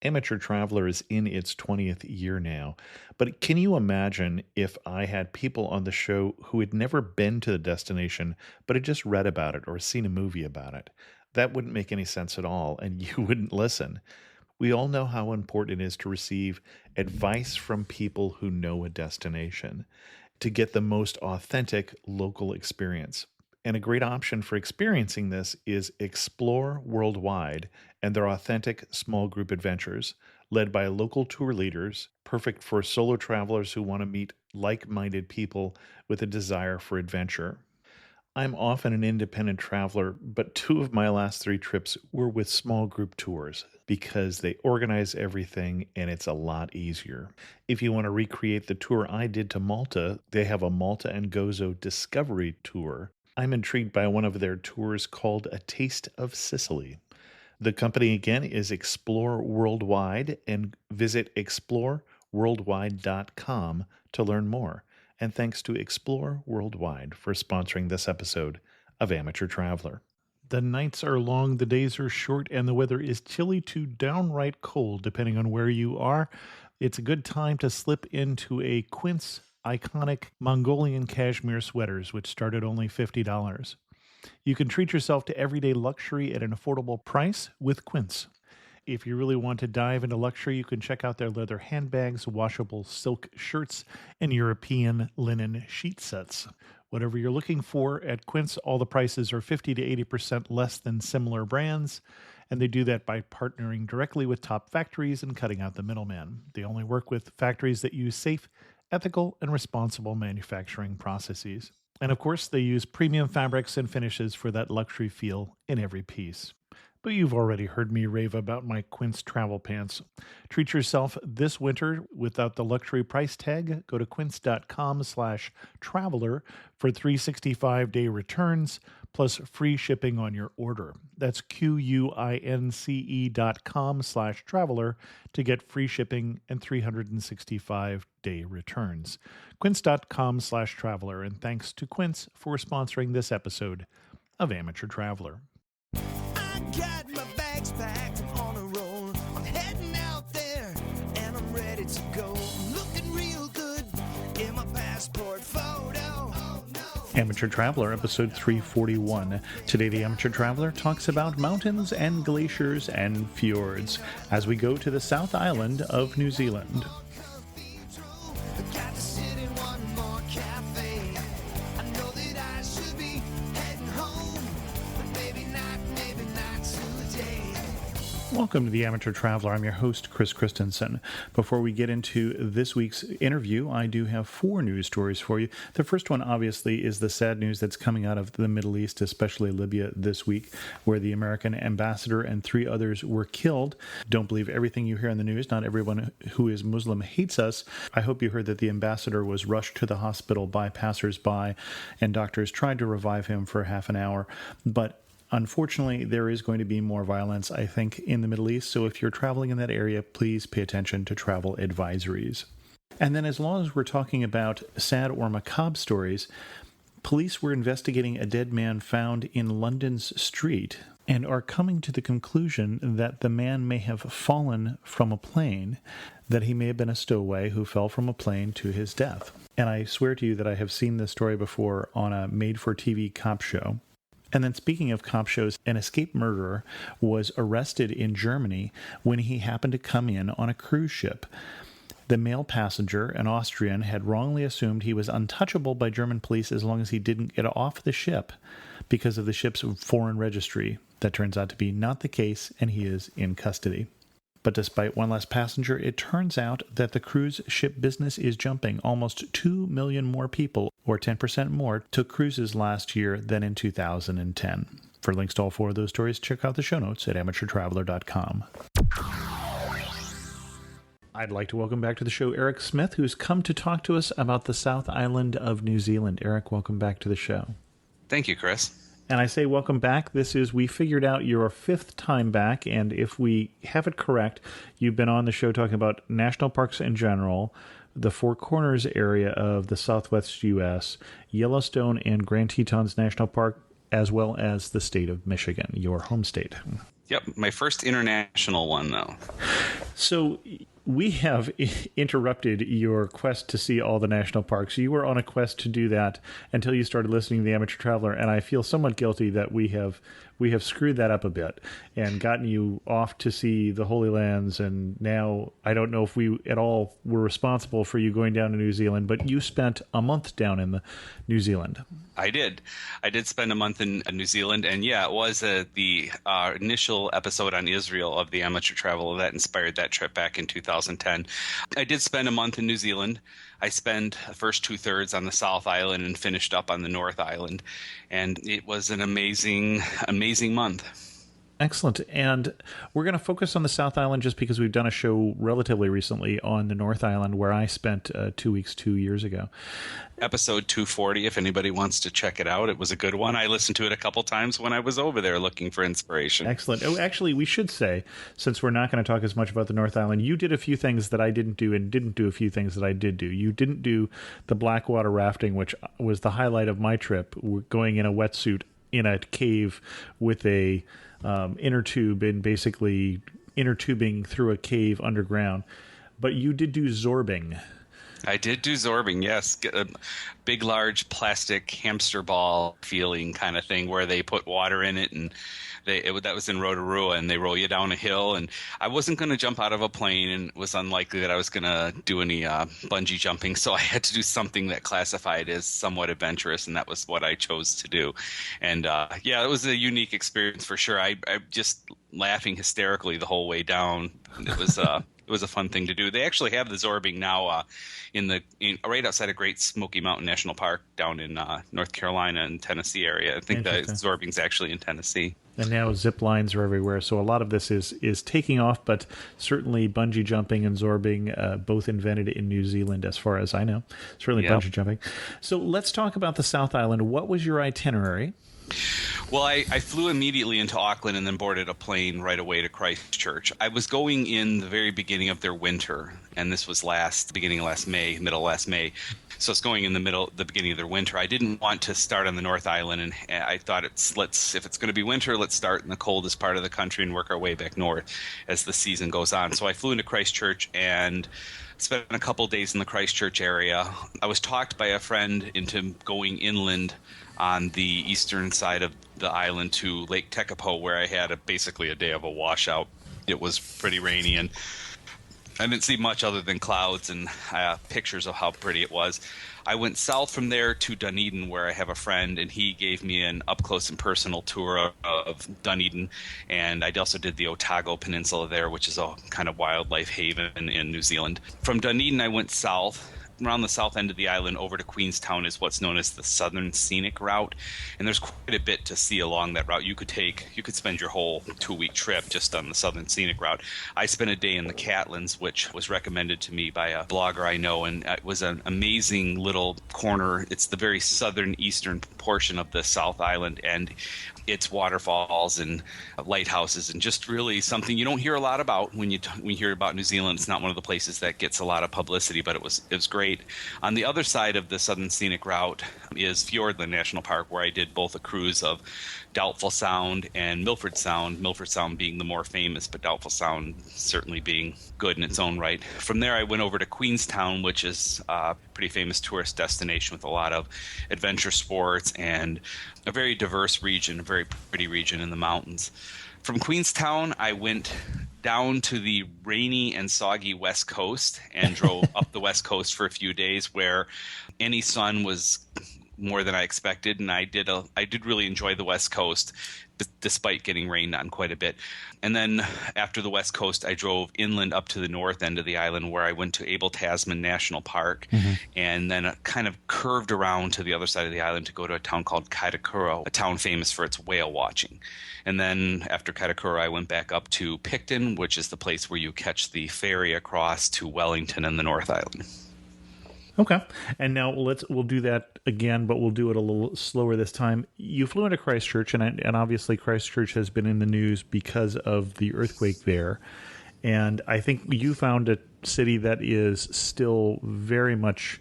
Amateur Traveler is in its 20th year now, but can you imagine if I had people on the show who had never been to the destination but had just read about it or seen a movie about it? That wouldn't make any sense at all, and you wouldn't listen. We all know how important it is to receive advice from people who know a destination to get the most authentic local experience. And a great option for experiencing this is Explore Worldwide and their authentic small group adventures, led by local tour leaders, perfect for solo travelers who want to meet like minded people with a desire for adventure. I'm often an independent traveler, but two of my last three trips were with small group tours because they organize everything and it's a lot easier. If you want to recreate the tour I did to Malta, they have a Malta and Gozo Discovery Tour. I'm intrigued by one of their tours called A Taste of Sicily. The company again is Explore Worldwide, and visit exploreworldwide.com to learn more. And thanks to Explore Worldwide for sponsoring this episode of Amateur Traveler. The nights are long, the days are short, and the weather is chilly to downright cold, depending on where you are. It's a good time to slip into a Quince iconic Mongolian cashmere sweaters, which start at only $50. You can treat yourself to everyday luxury at an affordable price with Quince. If you really want to dive into luxury, you can check out their leather handbags, washable silk shirts, and European linen sheet sets. Whatever you're looking for at Quince, all the prices are 50 to 80% less than similar brands, and they do that by partnering directly with top factories and cutting out the middleman. They only work with factories that use safe, ethical, and responsible manufacturing processes. And of course, they use premium fabrics and finishes for that luxury feel in every piece. But you've already heard me rave about my Quince travel pants. Treat yourself this winter without the luxury price tag. Go to quince.com/traveler for 365-day returns plus free shipping on your order. That's QUINCE.com/traveler to get free shipping and 365-day returns. Quince.com/traveler. And thanks to Quince for sponsoring this episode of Amateur Traveler. Got my bags packed, I'm on a roll. I'm heading out there and I'm ready to go. I'm looking real good in my passport photo. Oh, no. Amateur Traveler, episode 341. Today, the Amateur Traveler talks about mountains and glaciers and fjords as we go to the South Island of New Zealand. Got to sit in one more cafe. I know that I should be heading home, but maybe not today. Welcome to the Amateur Traveler. I'm your host, Chris Christensen. Before we get into this week's interview, I do have 4 news stories for you. The first one, obviously, is the sad news that's coming out of the Middle East, especially Libya this week, where the American ambassador and 3 others were killed. Don't believe everything you hear in the news. Not everyone who is Muslim hates us. I hope you heard that the ambassador was rushed to the hospital by passers-by, and doctors tried to revive him for half an hour. But unfortunately, there is going to be more violence, I think, in the Middle East. So if you're traveling in that area, please pay attention to travel advisories. And then as long as we're talking about sad or macabre stories, police were investigating a dead man found in London's street and are coming to the conclusion that the man may have fallen from a plane, that he may have been a stowaway who fell from a plane to his death. And I swear to you that I have seen this story before on a made-for-TV cop show. And then speaking of cop shows, an escaped murderer was arrested in Germany when he happened to come in on a cruise ship. The male passenger, an Austrian, had wrongly assumed he was untouchable by German police as long as he didn't get off the ship because of the ship's foreign registry. That turns out to be not the case, and he is in custody. But despite one less passenger, it turns out that the cruise ship business is jumping. Almost 2 million more people, or 10% more, took cruises last year than in 2010. For links to all 4 of those stories, check out the show notes at amateurtraveler.com. I'd like to welcome back to the show Erik Smith, who's come to talk to us about the South Island of New Zealand. Erik, welcome back to the show. Thank you, Chris. And I say welcome back. We figured out your 5th time back, and if we have it correct, you've been on the show talking about national parks in general, the Four Corners area of the southwest U.S., Yellowstone and Grand Tetons National Park, as well as the state of Michigan, your home state. Yep, my first international one, though. So we have interrupted your quest to see all the national parks. You were on a quest to do that until you started listening to The Amateur Traveler, and I feel somewhat guilty that we have screwed that up a bit and gotten you off to see the Holy Lands, and now I don't know if we at all were responsible for you going down to New Zealand, but you spent a month down in New Zealand. I did spend a month in New Zealand, and yeah, it was the initial episode on Israel of The Amateur Traveler that inspired that trip back in 2010. I did spend a month in New Zealand. I spent the first 2/3 on the South Island and finished up on the North Island, and it was an amazing month. Excellent. And we're going to focus on the South Island just because we've done a show relatively recently on the North Island where I spent 2 weeks 2 years ago. Episode 240, if anybody wants to check it out. It was a good one. I listened to it a couple times when I was over there looking for inspiration. Excellent. Oh, actually, we should say, since we're not going to talk as much about the North Island, you did a few things that I didn't do and didn't do a few things that I did do. You didn't do the Blackwater rafting, which was the highlight of my trip, going in a wetsuit in a cave with a inner tube and basically inner tubing through a cave underground. But you did do zorbing. I did do zorbing, yes. A big, large plastic hamster ball feeling kind of thing where they put water in it, and that was in Rotorua, and they roll you down a hill. And I wasn't going to jump out of a plane, and it was unlikely that I was going to do any bungee jumping, so I had to do something that classified as somewhat adventurous, and that was what I chose to do. And yeah, it was a unique experience for sure. I just laughing hysterically the whole way down. It was it was a fun thing to do. They actually have the zorbing now right outside of Great Smoky Mountain National Park down in North Carolina and Tennessee area. I think the zorbing's actually in Tennessee. And now zip lines are everywhere, so a lot of this is taking off, but certainly bungee jumping and zorbing, both invented in New Zealand as far as I know. Certainly bungee jumping. So let's talk about the South Island. What was your itinerary? Well, I flew immediately into Auckland and then boarded a plane right away to Christchurch. I was going in the very beginning of their winter, and this was middle of last May. So it's going in the beginning of their winter. I didn't want to start on the North Island, and I thought if it's going to be winter, let's start in the coldest part of the country and work our way back north as the season goes on. So I flew into Christchurch and spent a couple days in the Christchurch area. I was talked by a friend into going inland on the eastern side of the island to Lake Tekapo, where I had basically a day of a washout. It was pretty rainy, and I didn't see much other than clouds and pictures of how pretty it was. I went south from there to Dunedin, where I have a friend, and he gave me an up-close and personal tour of Dunedin. And I also did the Otago Peninsula there, which is a kind of wildlife haven in New Zealand. From Dunedin, I went south. Around the south end of the island over to Queenstown is what's known as the Southern Scenic Route, and there's quite a bit to see along that route. You could spend your whole 2-week trip just on the Southern Scenic Route. I spent a day in the Catlins, which was recommended to me by a blogger I know, and it was an amazing little corner. It's the very southern eastern portion of the South Island, and it's waterfalls and lighthouses and just really something you don't hear a lot about when you hear about New Zealand. It's not one of the places that gets a lot of publicity, but it was great. On the other side of the Southern Scenic Route is Fiordland National Park, where I did both a cruise of Doubtful Sound and Milford Sound being the more famous, but Doubtful Sound certainly being good in its own right. From there, I went over to Queenstown, which is a pretty famous tourist destination with a lot of adventure sports and a very diverse region, a very pretty region in the mountains. From Queenstown, I went down to the rainy and soggy West Coast and drove up the West Coast for a few days, where any sun was more than I expected, and I did really enjoy the West Coast despite getting rained on quite a bit. And then after the West Coast, I drove inland up to the north end of the island, where I went to Abel Tasman National Park, and then kind of curved around to the other side of the island to go to a town called Kaikoura, a town famous for its whale watching. And then after Kaikoura, I went back up to Picton, which is the place where you catch the ferry across to Wellington and the North Island. Okay. And now we'll do that again, but we'll do it a little slower this time. You flew into Christchurch, and obviously Christchurch has been in the news because of the earthquake there. And I think you found a city that is still very much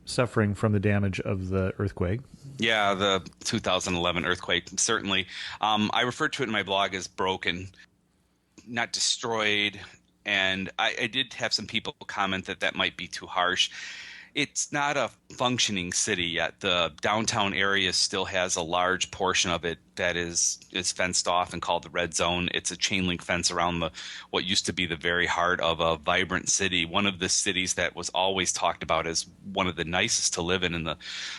suffering from the damage of the earthquake. Yeah, the 2011 earthquake, certainly. I referred to it in my blog as broken, not destroyed. And I did have some people comment that that might be too harsh. It's not a functioning city yet. The downtown area still has a large portion of it that is fenced off and called the red zone. It's a chain link fence around what used to be the very heart of a vibrant city. One of the cities that was always talked about as one of the nicest to live in the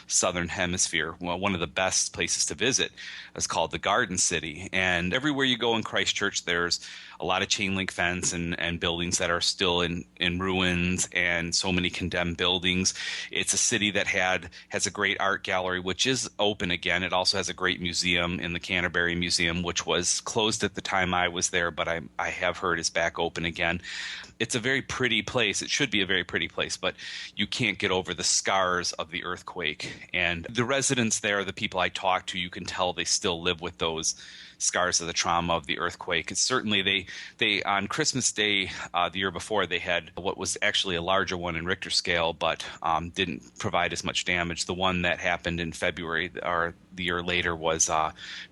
southern hemisphere. Well, one of the best places to visit is called the Garden City. And everywhere you go in Christchurch, there's a lot of chain link fence and buildings that are still in ruins, and so many condemned buildings. It's a city that has a great art gallery, which is open again. It also has a great museum in the Canterbury Museum, which was closed at the time I was there, but I have heard is back open again. It's a very pretty place. It should be a very pretty place, but you can't get over the scars of the earthquake. And the residents there, the people I talked to, you can tell they still live with those scars of the trauma of the earthquake. It's certainly they on Christmas Day the year before, they had what was actually a larger one in Richter scale, but didn't provide as much damage. The one that happened in February or the year later was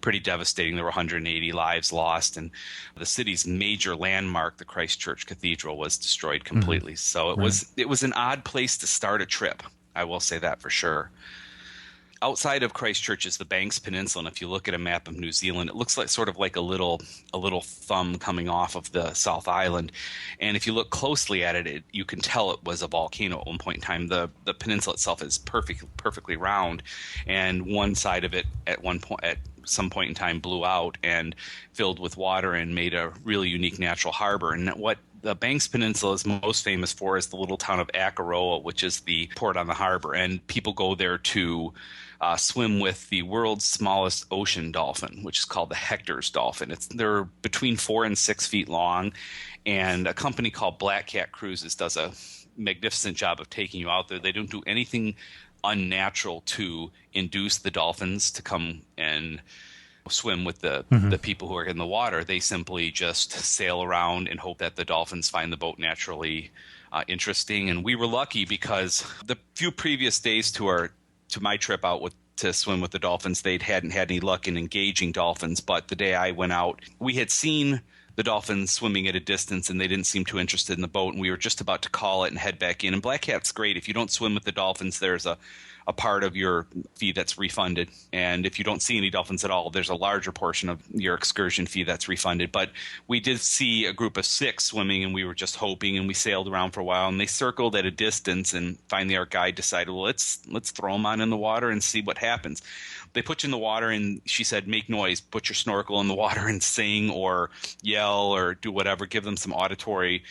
pretty devastating. There were 180 lives lost, and the city's major landmark, the Christchurch Cathedral, was destroyed completely. So it was an odd place to start a trip. I will say that for sure. Outside of Christchurch is the Banks Peninsula, and if you look at a map of New Zealand, it looks like sort of like a little thumb coming off of the South Island. And if you look closely at it, you can tell it was a volcano at one point in time. The peninsula itself is perfectly round, and one side of it at some point in time blew out and filled with water and made a really unique natural harbor. And what the Banks Peninsula is most famous for is the little town of Kaikoura, which is the port on the harbor, and people go there to swim with the world's smallest ocean dolphin, which is called the Hector's dolphin. They're between 4 and 6 feet long, and a company called Black Cat Cruises does a magnificent job of taking you out there. They don't do anything unnatural to induce the dolphins to come and swim with the people who are in the water. They simply just sail around and hope that the dolphins find the boat naturally interesting. And we were lucky because the few previous days to my trip out to swim with the dolphins, they hadn't had any luck in engaging dolphins. But the day I went out, we had seen the dolphins swimming at a distance, and they didn't seem too interested in the boat, and we were just about to call it and head back in. And Black Cat's great. If you don't swim with the dolphins, there's a part of your fee that's refunded. And if you don't see any dolphins at all, there's a larger portion of your excursion fee that's refunded. But we did see a group of 6 swimming, and we were just hoping, and we sailed around for a while, and they circled at a distance, and finally our guide decided, well, let's throw them on in the water and see what happens. They put you in the water, and she said, make noise, put your snorkel in the water and sing or yell or do whatever, give them some auditory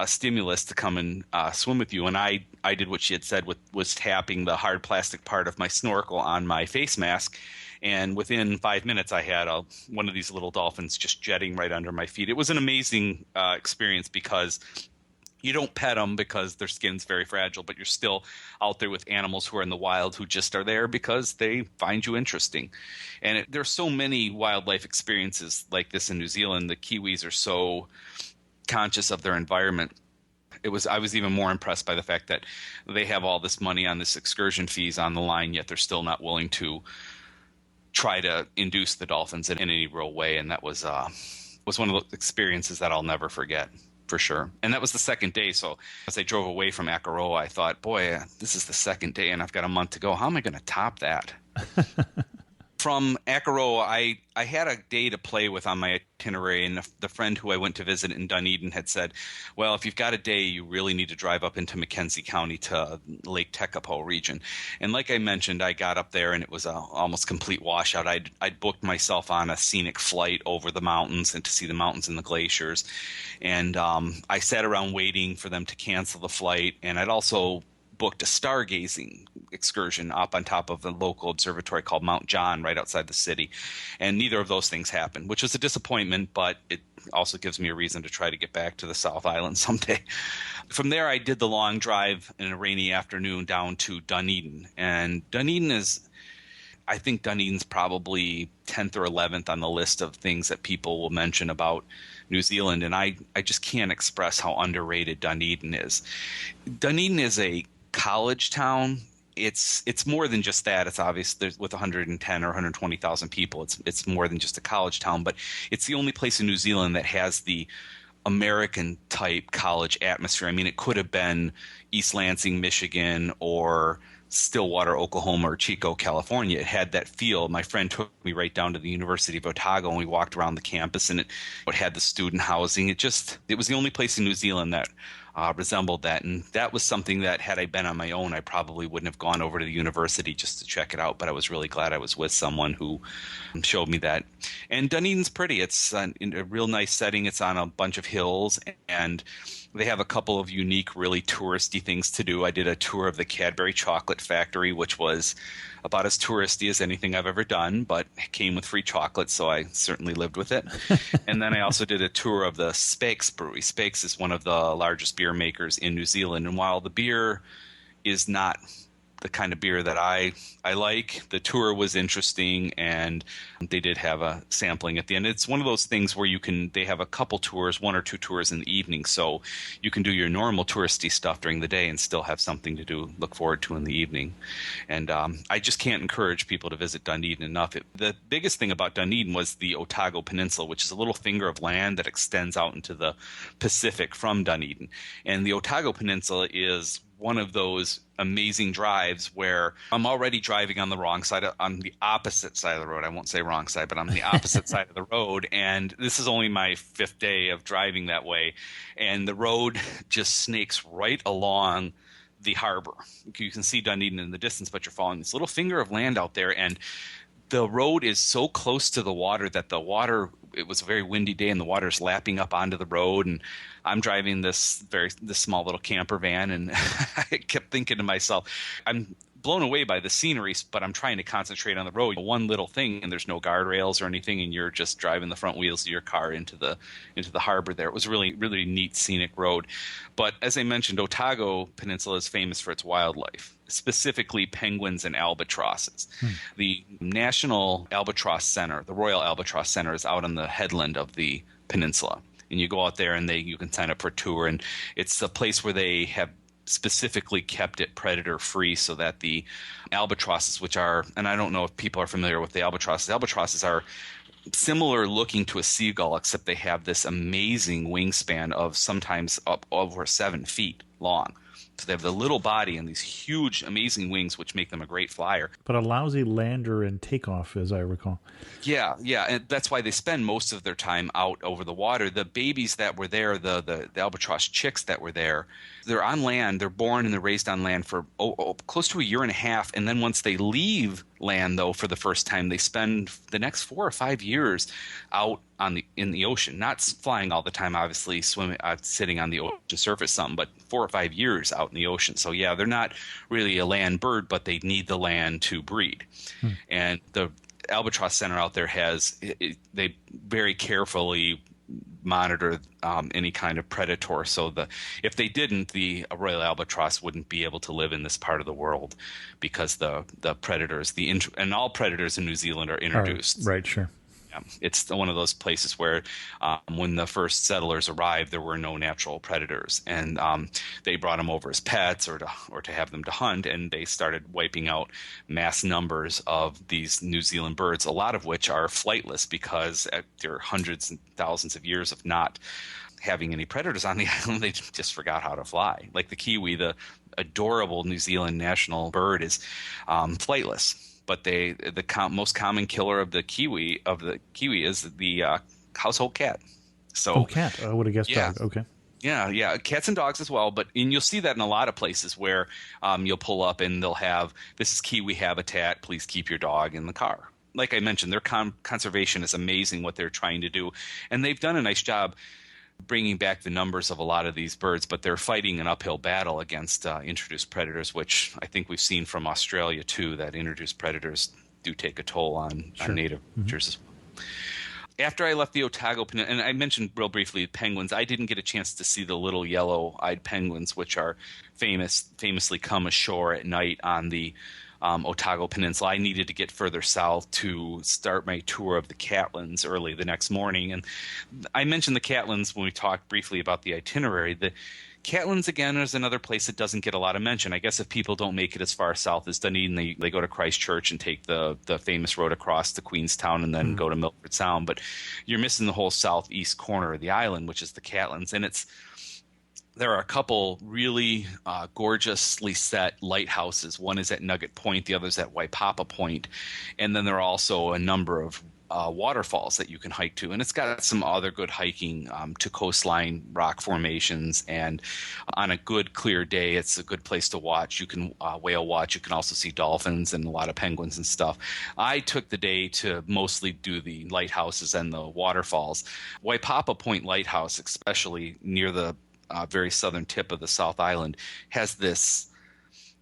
stimulus to come and swim with you. And I did what she had said, was tapping the hard plastic part of my snorkel on my face mask. And within 5 minutes, I had one of these little dolphins just jetting right under my feet. It was an amazing experience because you don't pet them because their skin's very fragile, but you're still out there with animals who are in the wild who just are there because they find you interesting. And there's so many wildlife experiences like this in New Zealand. The Kiwis are so conscious of their environment. I was even more impressed by the fact that they have all this money on this excursion fees on the line, yet they're still not willing to try to induce the dolphins in any real way. And that was one of the experiences that I'll never forget. For sure. And that was the second day. So as I drove away from Kaikoura, I thought, boy, this is the second day and I've got a month to go. How am I going to top that? From Kaikoura, I had a day to play with on my itinerary, and the friend who I went to visit in Dunedin had said, well, if you've got a day, you really need to drive up into Mackenzie County to Lake Tekapo region. And like I mentioned, I got up there and it was a almost complete washout. I'd booked myself on a scenic flight over the mountains and to see the mountains and the glaciers. And I sat around waiting for them to cancel the flight, and I'd also booked a stargazing excursion up on top of a local observatory called Mount John right outside the city. And neither of those things happened, which was a disappointment, but it also gives me a reason to try to get back to the South Island someday. From there, I did the long drive in a rainy afternoon down to Dunedin. And I think Dunedin's probably 10th or 11th on the list of things that people will mention about New Zealand. And I just can't express how underrated Dunedin is. Dunedin is a college town. it's more than just that. It's obvious there's with 110 or 120,000 people. It's more than just a college town, but it's the only place in New Zealand that has the American type college atmosphere. I mean, it could have been East Lansing, Michigan, or Stillwater, Oklahoma, or Chico, California. It had that feel. My friend took me right down to the University of Otago, and we walked around the campus, and it had the student housing. It was the only place in New Zealand that resembled that. And that was something that, had I been on my own, I probably wouldn't have gone over to the university just to check it out. But I was really glad I was with someone who showed me that. And Dunedin's pretty. It's in a real nice setting. It's on a bunch of hills, and they have a couple of unique, really touristy things to do. I did a tour of the Cadbury Chocolate Factory, which was about as touristy as anything I've ever done, but it came with free chocolate, so I certainly lived with it. And then I also did a tour of the Spakes Brewery. Spakes is one of the largest beer makers in New Zealand, and while the beer is not the kind of beer that I like, the tour was interesting, and they did have a sampling at the end. It's one of those things where they have a couple tours, 1 or 2 tours in the evening, so you can do your normal touristy stuff during the day and still have something to look forward to in the evening. And I just can't encourage people to visit Dunedin enough. The biggest thing about Dunedin was the Otago Peninsula, which is a little finger of land that extends out into the Pacific from Dunedin. And the Otago Peninsula is one of those amazing drives where I'm already driving on the opposite side of the road. I won't say wrong side, but I'm the opposite side of the road. And this is only my 5th day of driving that way. And the road just snakes right along the harbor. You can see Dunedin in the distance, but you're following this little finger of land out there. And the road is so close to the water that it was a very windy day, and the water's lapping up onto the road, and I'm driving this small little camper van, and I kept thinking to myself, I'm blown away by the scenery, but I'm trying to concentrate on the road. One little thing, and there's no guardrails or anything, and you're just driving the front wheels of your car into the harbor there. It was a really, really neat scenic road. But as I mentioned, Otago Peninsula is famous for its wildlife, specifically penguins and albatrosses. The National Albatross Center, the Royal Albatross Center, is out on the headland of the peninsula. And you go out there, and you can sign up for a tour, and it's a place where they have specifically kept it predator free so that the albatrosses, which are, and I don't know if people are familiar with the albatrosses are similar looking to a seagull, except they have this amazing wingspan of sometimes up over 7 feet long. So they have the little body and these huge, amazing wings, which make them a great flyer. But a lousy lander and takeoff, as I recall. Yeah, and that's why they spend most of their time out over the water. The babies that were there, the albatross chicks that were there, they're on land. They're born and they're raised on land for close to a year and a half. And then once they leave land, though, for the first time, they spend the next 4 or 5 years out in the ocean, not flying all the time, obviously swimming, sitting on the ocean surface something, but 4 or 5 years out in the ocean. So yeah, they're not really a land bird, but they need the land to breed. And the Albatross Center out there they very carefully monitor any kind of predator. So if they didn't, the royal albatross wouldn't be able to live in this part of the world, because the predators, and all predators in New Zealand are introduced. Right, sure. It's one of those places where when the first settlers arrived, there were no natural predators, and they brought them over as pets or to have them to hunt, and they started wiping out mass numbers of these New Zealand birds, a lot of which are flightless because after hundreds and thousands of years of not having any predators on the island, they just forgot how to fly. Like the kiwi, the adorable New Zealand national bird, is flightless. But the most common killer of the kiwi is the household cat. So cat. I would have guessed dog. Okay. Yeah, cats and dogs as well. And you'll see that in a lot of places where you'll pull up and they'll have, this is kiwi habitat, please keep your dog in the car. Like I mentioned, their conservation is amazing, what they're trying to do, and they've done a nice job bringing back the numbers of a lot of these birds, but they're fighting an uphill battle against introduced predators, which I think we've seen from Australia too, that introduced predators do take a toll on native creatures as well. After I left the Otago Peninsula, and I mentioned real briefly penguins, I didn't get a chance to see the little yellow-eyed penguins, which are famously come ashore at night on the Otago Peninsula. I needed to get further south to start my tour of the Catlins early the next morning. And I mentioned the Catlins when we talked briefly about the itinerary. The Catlins, again, is another place that doesn't get a lot of mention. I guess if people don't make it as far south as Dunedin, they go to Christchurch and take the famous road across to Queenstown and then go to Milford Sound. But you're missing the whole southeast corner of the island, which is the Catlins. And there are a couple really gorgeously set lighthouses. One is at Nugget Point, the other is at Waipapa Point. And then there are also a number of waterfalls that you can hike to. And it's got some other good hiking to coastline rock formations. And on a good, clear day, it's a good place to watch. You can whale watch. You can also see dolphins and a lot of penguins and stuff. I took the day to mostly do the lighthouses and the waterfalls. Waipapa Point Lighthouse, especially near the very southern tip of the South Island, has this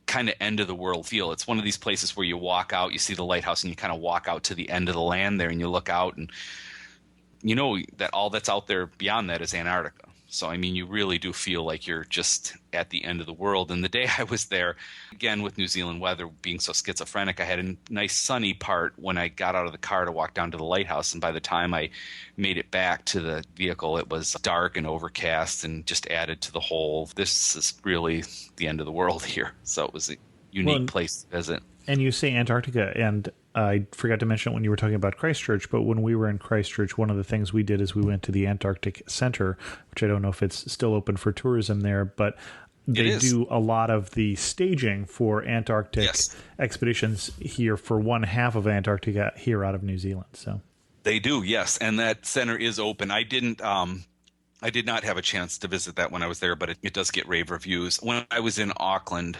kind of end of the world feel. It's one of these places where you walk out, you see the lighthouse, and you kind of walk out to the end of the land there, and you look out, and you know that all that's out there beyond that is Antarctica. So, I mean, you really do feel like you're just at the end of the world. And the day I was there, again, with New Zealand weather being so schizophrenic, I had a nice sunny part when I got out of the car to walk down to the lighthouse. And by the time I made it back to the vehicle, it was dark and overcast and just added to the whole, this is really the end of the world here. So it was a unique place to visit. And you say Antarctica, and I forgot to mention it when you were talking about Christchurch, but when we were in Christchurch, one of the things we did is we went to the Antarctic Center, which I don't know if it's still open for tourism there, but they do a lot of the staging for Antarctic expeditions here for one half of Antarctica here out of New Zealand. So they do, yes, and that center is open. I did not have a chance to visit that when I was there, but it does get rave reviews. When I was in Auckland,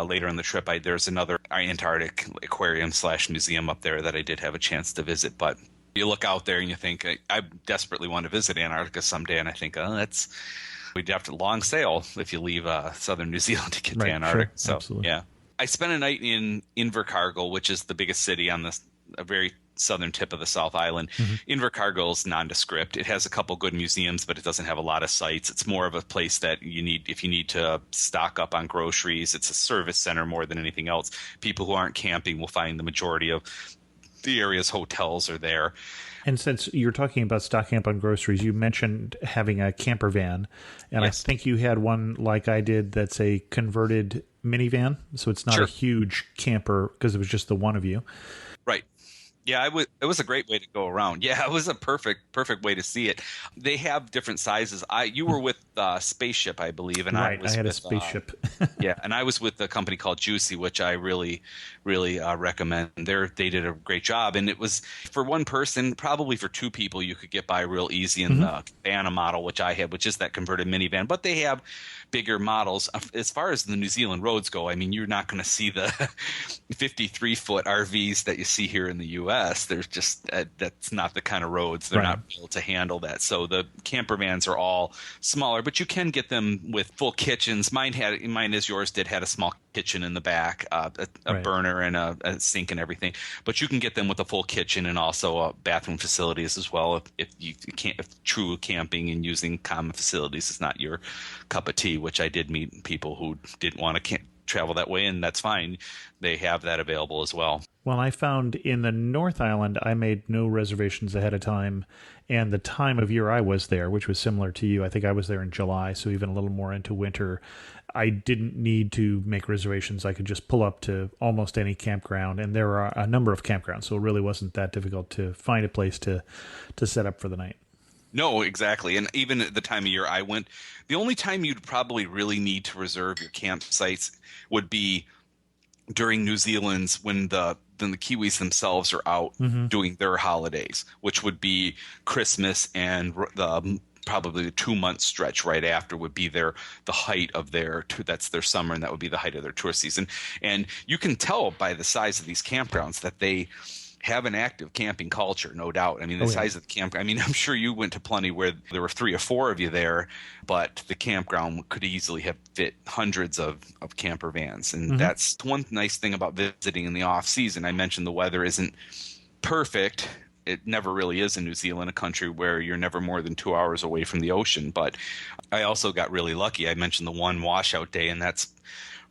later in the trip, there's another Antarctic aquarium / museum up there that I did have a chance to visit. But you look out there and you think, I desperately want to visit Antarctica someday. And I think, we'd have to long sail if you leave southern New Zealand to get to Antarctica. Sure, absolutely. Yeah. I spent a night in Invercargill, which is the biggest city on a very southern tip of the South Island. Invercargill is nondescript. It has a couple good museums, but it doesn't have a lot of sites. It's more of a place that you need if you need to stock up on groceries. It's a service center more than anything else. People who aren't camping will find the majority of the area's hotels are there. And since you're talking about stocking up on groceries, you mentioned having a camper van, and Yes. I think you had one like I did that's a converted minivan, so it's not a huge camper because it was just the one of you. Right. Yeah, it was a great way to go around. Yeah, it was a perfect way to see it. They have different sizes. You were with Spaceship, I believe, and Right, I had with, a Spaceship. yeah, and I was with a company called Juicy, which I really recommend. They did a great job, and it was for one person, probably for two people, you could get by real easy in the Cabana model, which I had, which is that converted minivan. But they have bigger models. As far as the New Zealand roads go, I mean, you're not going to see the 53-foot RVs that you see here in the U.S. There's just that's not the kind of roads. They're not built to handle that. So the camper vans are all smaller, but you can get them with full kitchens. Mine, as yours did, had a small kitchen in the back, a burner and a sink and everything. But you can get them with a full kitchen and also bathroom facilities as well. If true camping and using common facilities is not your cup of tea, which I did meet people who didn't want to travel that way, and that's fine. They have that available as well. Well, I found in the North Island, I made no reservations ahead of time, and the time of year I was there, which was similar to you, I think I was there in July, so even a little more into winter, I didn't need to make reservations. I could just pull up to almost any campground, and there are a number of campgrounds, so it really wasn't that difficult to find a place to set up for the night. No, exactly. And even at the time of year I went, the only time you'd probably really need to reserve your campsites would be during New Zealand's when the Kiwis themselves are out doing their holidays, which would be Christmas and probably the 2-month stretch right after would be the height of that's their summer, and that would be the height of their tourist season. And you can tell by the size of these campgrounds that they have an active camping culture, no doubt. I mean, the size of the camp. I mean, I'm sure you went to plenty where there were 3 or 4 of you there, but the campground could easily have fit hundreds of camper vans. And that's one nice thing about visiting in the off season. I mentioned the weather isn't perfect. It never really is in New Zealand, a country where you're never more than 2 hours away from the ocean. But I also got really lucky. I mentioned the one washout day, and that's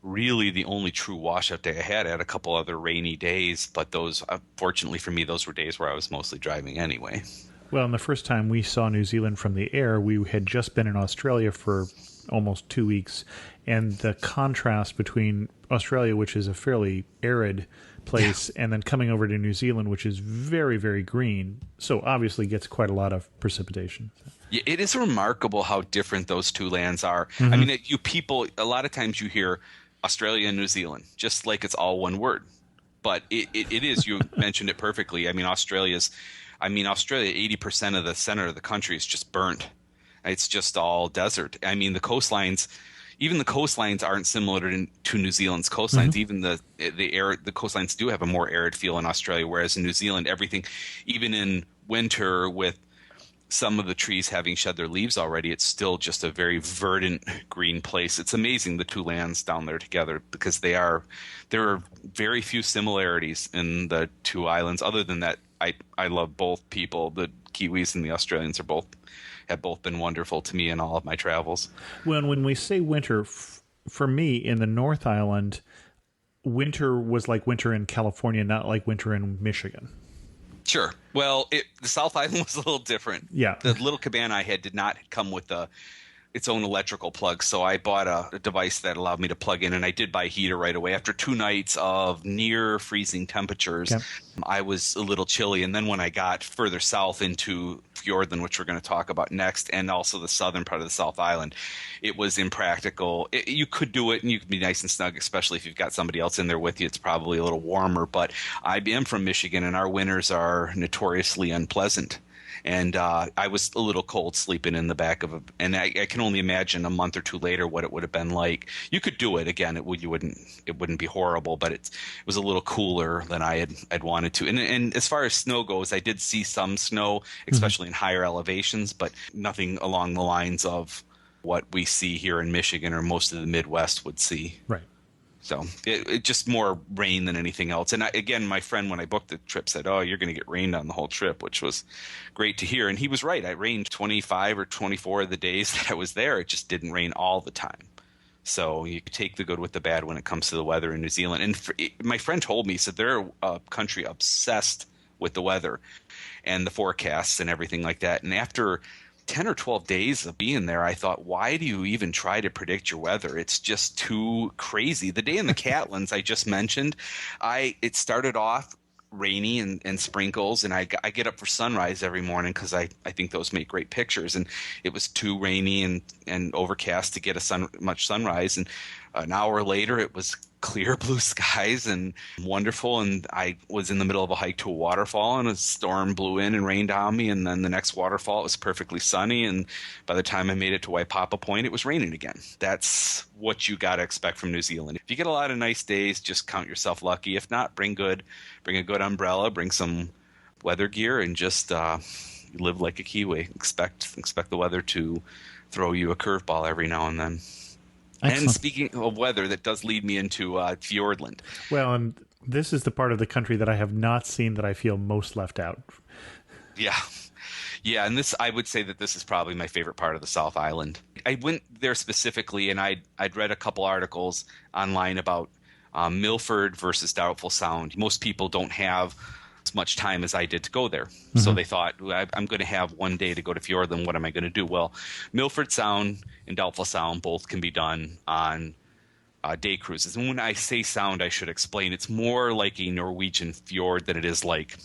really the only true washout day I had. I had a couple other rainy days, but those, fortunately for me, those were days where I was mostly driving anyway. Well, and the first time we saw New Zealand from the air, we had just been in Australia for almost 2 weeks, and the contrast between Australia, which is a fairly arid place, and then coming over to New Zealand, which is very, very green, so obviously gets quite a lot of precipitation. Yeah, it is remarkable how different those two lands are. I mean, you people, a lot of times you hear Australia and New Zealand, just like it's all one word. But it is, you mentioned it perfectly. I mean, Australia, 80% of the center of the country is just burnt. It's just all desert. I mean, the coastlines aren't similar to New Zealand's coastlines. Even the coastlines do have a more arid feel in Australia, whereas in New Zealand, everything, even in winter with some of the trees having shed their leaves already, it's still just a very verdant green place. It's amazing, the two lands down there together, because there are very few similarities in the two islands. Other than that, I love both people. The Kiwis and the Australians have both been wonderful to me in all of my travels. Well, when we say winter, for me in the North Island, winter was like winter in California, not like winter in Michigan. Sure. Well, the South Island was a little different. Yeah. The little cabana I had did not come with its own electrical plug, so I bought a device that allowed me to plug in, and I did buy a heater right away. After 2 nights of near freezing temperatures, I was a little chilly, and then when I got further south into Fiordland, which we're going to talk about next, and also the southern part of the South Island, it was impractical. You could do it, and you could be nice and snug, especially if you've got somebody else in there with you. It's probably a little warmer, but I am from Michigan, and our winters are notoriously unpleasant. And I was a little cold sleeping in the back of and I can only imagine a month or 2 later what it would have been like. You could do it again; it wouldn't be horrible, but it was a little cooler than I'd wanted to. And as far as snow goes, I did see some snow, especially in higher elevations, but nothing along the lines of what we see here in Michigan or most of the Midwest would see. Right. So it just more rain than anything else. And again, my friend, when I booked the trip, said, "Oh, you're going to get rained on the whole trip," which was great to hear. And he was right. I rained 25 or 24 of the days that I was there. It just didn't rain all the time. So you take the good with the bad when it comes to the weather in New Zealand. And my friend told me, he said they're a country obsessed with the weather and the forecasts and everything like that. And after 10 or 12 days of being there, I thought, why do you even try to predict your weather? It's just too crazy. The day in the Catlins I just mentioned, it started off rainy and sprinkles, and I get up for sunrise every morning because I think those make great pictures, and it was too rainy and overcast to get much sunrise, and an hour later it was clear blue skies and wonderful, and I was in the middle of a hike to a waterfall, and a storm blew in and rained on me, and then the next waterfall it was perfectly sunny, and by the time I made it to Waipapa Point it was raining again. That's what you got to expect from New Zealand. If you get a lot of nice days, just count yourself lucky. If not, bring a good umbrella, bring some weather gear, and just live like a Kiwi. Expect the weather to throw you a curveball every now and then. Excellent. And speaking of weather, that does lead me into Fiordland. Well, and this is the part of the country that I have not seen that I feel most left out. Yeah, and I would say that this is probably my favorite part of the South Island. I went there specifically, and I'd read a couple articles online about Milford versus Doubtful Sound. Most people don't have as much time as I did to go there. Mm-hmm. So they thought, I'm going to have one day to go to Fiordland. What am I going to do? Well, Milford Sound and Doubtful Sound both can be done on day cruises. And when I say sound, I should explain. It's more like a Norwegian fjord than it is like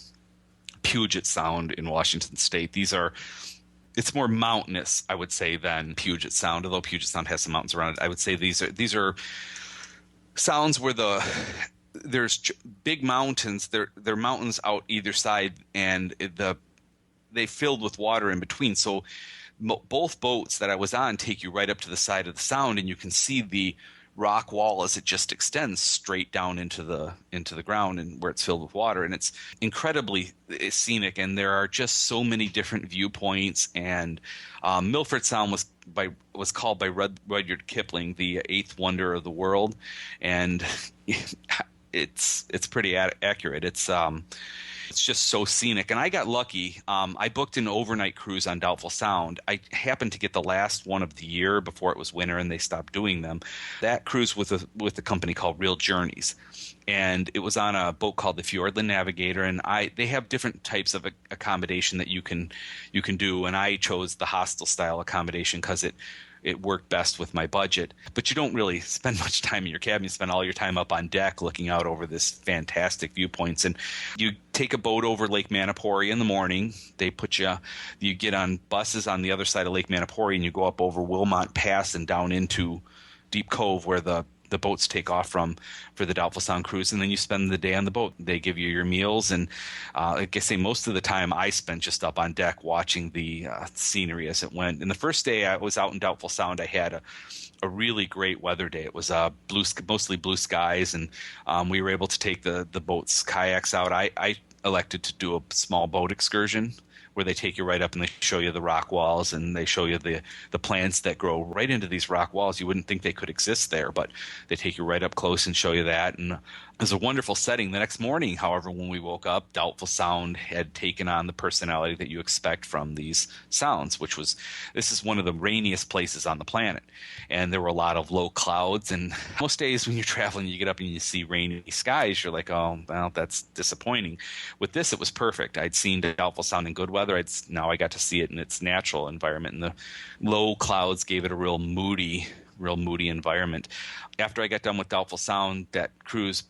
Puget Sound in Washington State. It's more mountainous, I would say, than Puget Sound, although Puget Sound has some mountains around it. I would say these are sounds where there's big mountains. They're mountains out either side, and they filled with water in between. So both boats that I was on take you right up to the side of the sound, and you can see the rock wall as it just extends straight down into the ground, and where it's filled with water, and it's incredibly scenic. And there are just so many different viewpoints. And Milford Sound was called by Rudyard Kipling the eighth wonder of the world, and it's pretty accurate. It's just so scenic. And I got lucky. I booked an overnight cruise on Doubtful Sound. I happened to get the last one of the year before it was winter and they stopped doing them. That cruise with a company called Real Journeys. And it was on a boat called the Fiordland Navigator. And they have different types of accommodation that you can do. And I chose the hostel style accommodation because it worked best with my budget. But you don't really spend much time in your cabin. You spend all your time up on deck looking out over this fantastic viewpoints. And you take a boat over Lake Manapouri in the morning. They put you get on buses on the other side of Lake Manapouri, and you go up over Wilmot Pass and down into Deep Cove where the boats take off from for the Doubtful Sound cruise, and then you spend the day on the boat. They give you your meals, and like I say, most of the time I spent just up on deck watching the scenery as it went. And the first day I was out in Doubtful Sound, I had a really great weather day. It was mostly blue skies, and we were able to take the boat's kayaks out. I elected to do a small boat excursion where they take you right up and they show you the rock walls, and they show you the plants that grow right into these rock walls. You wouldn't think they could exist there, but they take you right up close and show you that. And it was a wonderful setting. The next morning, however, when we woke up, Doubtful Sound had taken on the personality that you expect from these sounds, this is one of the rainiest places on the planet. And there were a lot of low clouds. And most days when you're traveling, you get up and you see rainy skies. You're like, oh, well, that's disappointing. With this, it was perfect. I'd seen Doubtful Sound in good weather. Now I got to see it in its natural environment. And the low clouds gave it a real moody environment. After I got done with Doubtful Sound, that cruise,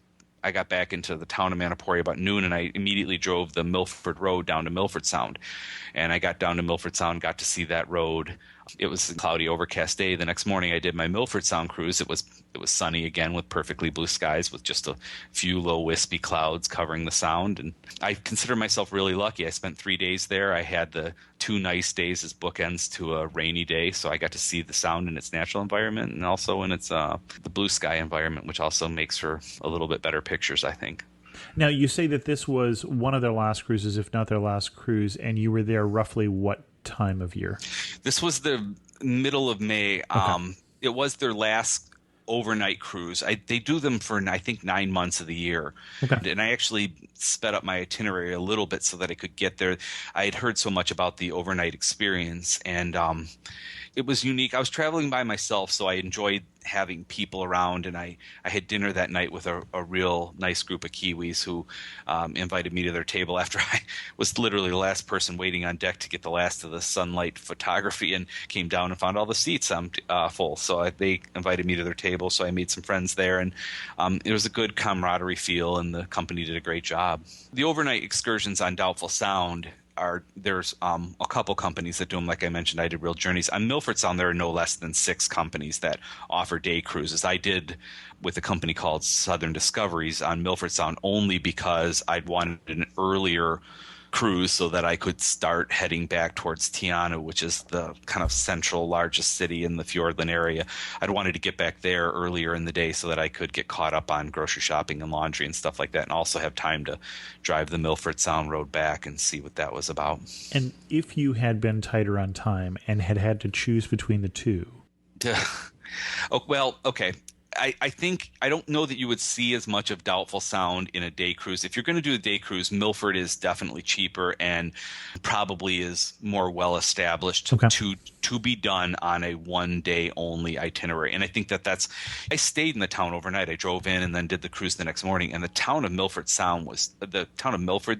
I got back into the town of Manapouri about noon, and I immediately drove the Milford Road down to Milford Sound. And I got down to Milford Sound, got to see that road. It was a cloudy, overcast day. The next morning I did my Milford Sound cruise. It was sunny again with perfectly blue skies with just a few low wispy clouds covering the sound. And I consider myself really lucky. I spent 3 days there. I had the 2 nice days as bookends to a rainy day, so I got to see the sound in its natural environment and also in its the blue sky environment, which also makes for a little bit better pictures, I think. Now, you say that this was one of their last cruises, if not their last cruise, and you were there roughly what time of year? This was the middle of May. Okay. It was their last overnight cruise. They do them for, I think, 9 months of the year. Okay. And I actually sped up my itinerary a little bit so that I could get there. I had heard so much about the overnight experience, and it was unique. I was traveling by myself, so I enjoyed having people around, and I had dinner that night with a real nice group of Kiwis who invited me to their table after I was literally the last person waiting on deck to get the last of the sunlight photography, and came down and found all the seats full. So they invited me to their table, so I made some friends there, and it was a good camaraderie feel, and the company did a great job. The overnight excursions on Doubtful Sound there's a couple companies that do them. Like I mentioned, I did Real Journeys. On Milford Sound, there are no less than 6 companies that offer day cruises. I did with a company called Southern Discoveries on Milford Sound only because I'd wanted an earlier cruise so that I could start heading back towards Tiana, which is the kind of central largest city in the Fiordland area. I'd wanted to get back there earlier in the day so that I could get caught up on grocery shopping and laundry and stuff like that, and also have time to drive the Milford Sound Road back and see what that was about. And if you had been tighter on time and had to choose between the two? Oh, well, okay. I think I don't know that you would see as much of Doubtful Sound in a day cruise. If you're going to do a day cruise, Milford is definitely cheaper and probably is more well established to be done on a 1-day only itinerary. And I think that's I stayed in the town overnight. I drove in and then did the cruise the next morning. And the town of Milford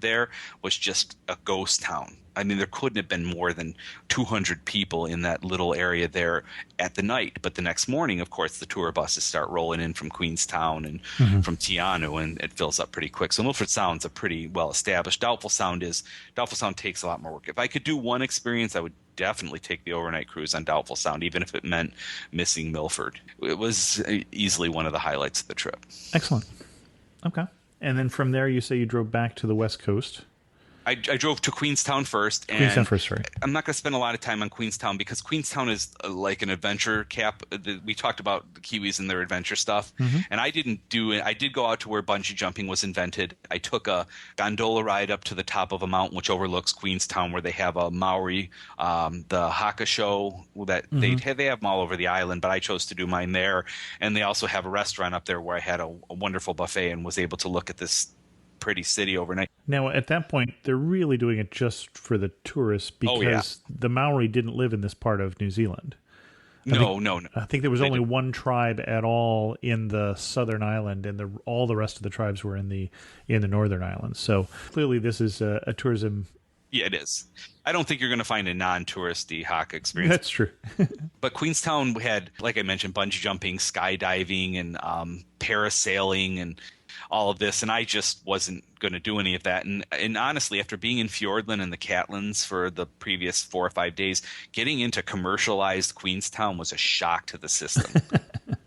there was just a ghost town. I mean, there couldn't have been more than 200 people in that little area there at the night. But the next morning, of course, the tour buses start rolling in from Queenstown and from Tiana, and it fills up pretty quick. So Milford Sound's a pretty well established. Doubtful Sound takes a lot more work. If I could do one experience, I would definitely take the overnight cruise on Doubtful Sound, even if it meant missing Milford. It was easily one of the highlights of the trip. Excellent. Okay. And then from there, you say you drove back to the West Coast. I drove to Queenstown first. And I'm not going to spend a lot of time on Queenstown because Queenstown is like an adventure cap. We talked about the Kiwis and their adventure stuff. And I didn't do it. I did go out to where bungee jumping was invented. I took a gondola ride up to the top of a mountain which overlooks Queenstown, where they have a Maori, the haka show that they have them all over the island, but I chose to do mine there. And they also have a restaurant up there where I had a wonderful buffet and was able to look at this pretty city overnight. Now, at that point, they're really doing it just for the tourists because the Maori didn't live in this part of New Zealand. No. I think there was only one tribe at all in the southern island, and all the rest of the tribes were in the northern islands. So clearly, this is a tourism Yeah, it is. I don't think you're going to find a non-touristy haka experience. That's true. But Queenstown had, like I mentioned, bungee jumping, skydiving, and parasailing, and all of this, and I just wasn't going to do any of that. And honestly, after being in Fiordland and the Catlins for the previous 4 or 5 days, getting into commercialized Queenstown was a shock to the system.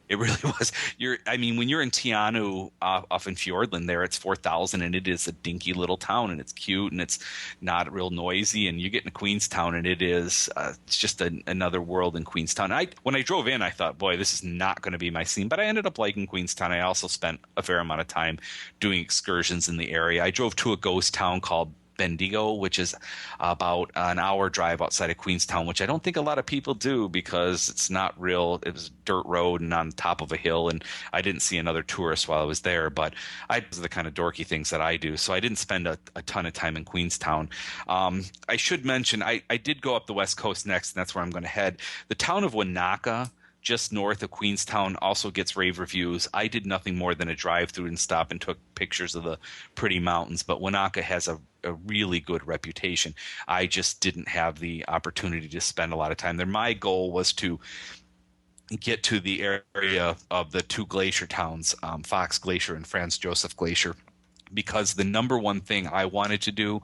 It really was. When you're in Tianu off in Fiordland there, it's 4,000, and it is a dinky little town, and it's cute, and it's not real noisy. And you get into Queenstown, and it is it's just another world in Queenstown. When I drove in, I thought, boy, this is not going to be my scene. But I ended up liking Queenstown. I also spent a fair amount of time doing excursions in the area. I drove to a ghost town called Bendigo, which is about an hour drive outside of Queenstown, which I don't think a lot of people do because it's not real. It was a dirt road and on top of a hill, and I didn't see another tourist while I was there, but those are the kind of dorky things that I do, so I didn't spend a ton of time in Queenstown. I should mention, I did go up the West Coast next, and that's where I'm going to head. The town of Wanaka, just north of Queenstown, also gets rave reviews. I did nothing more than a drive through and stop and took pictures of the pretty mountains, but Wanaka has a really good reputation. I just didn't have the opportunity to spend a lot of time there. My goal was to get to the area of the two glacier towns, Fox Glacier and Franz Josef Glacier, because the number one thing I wanted to do,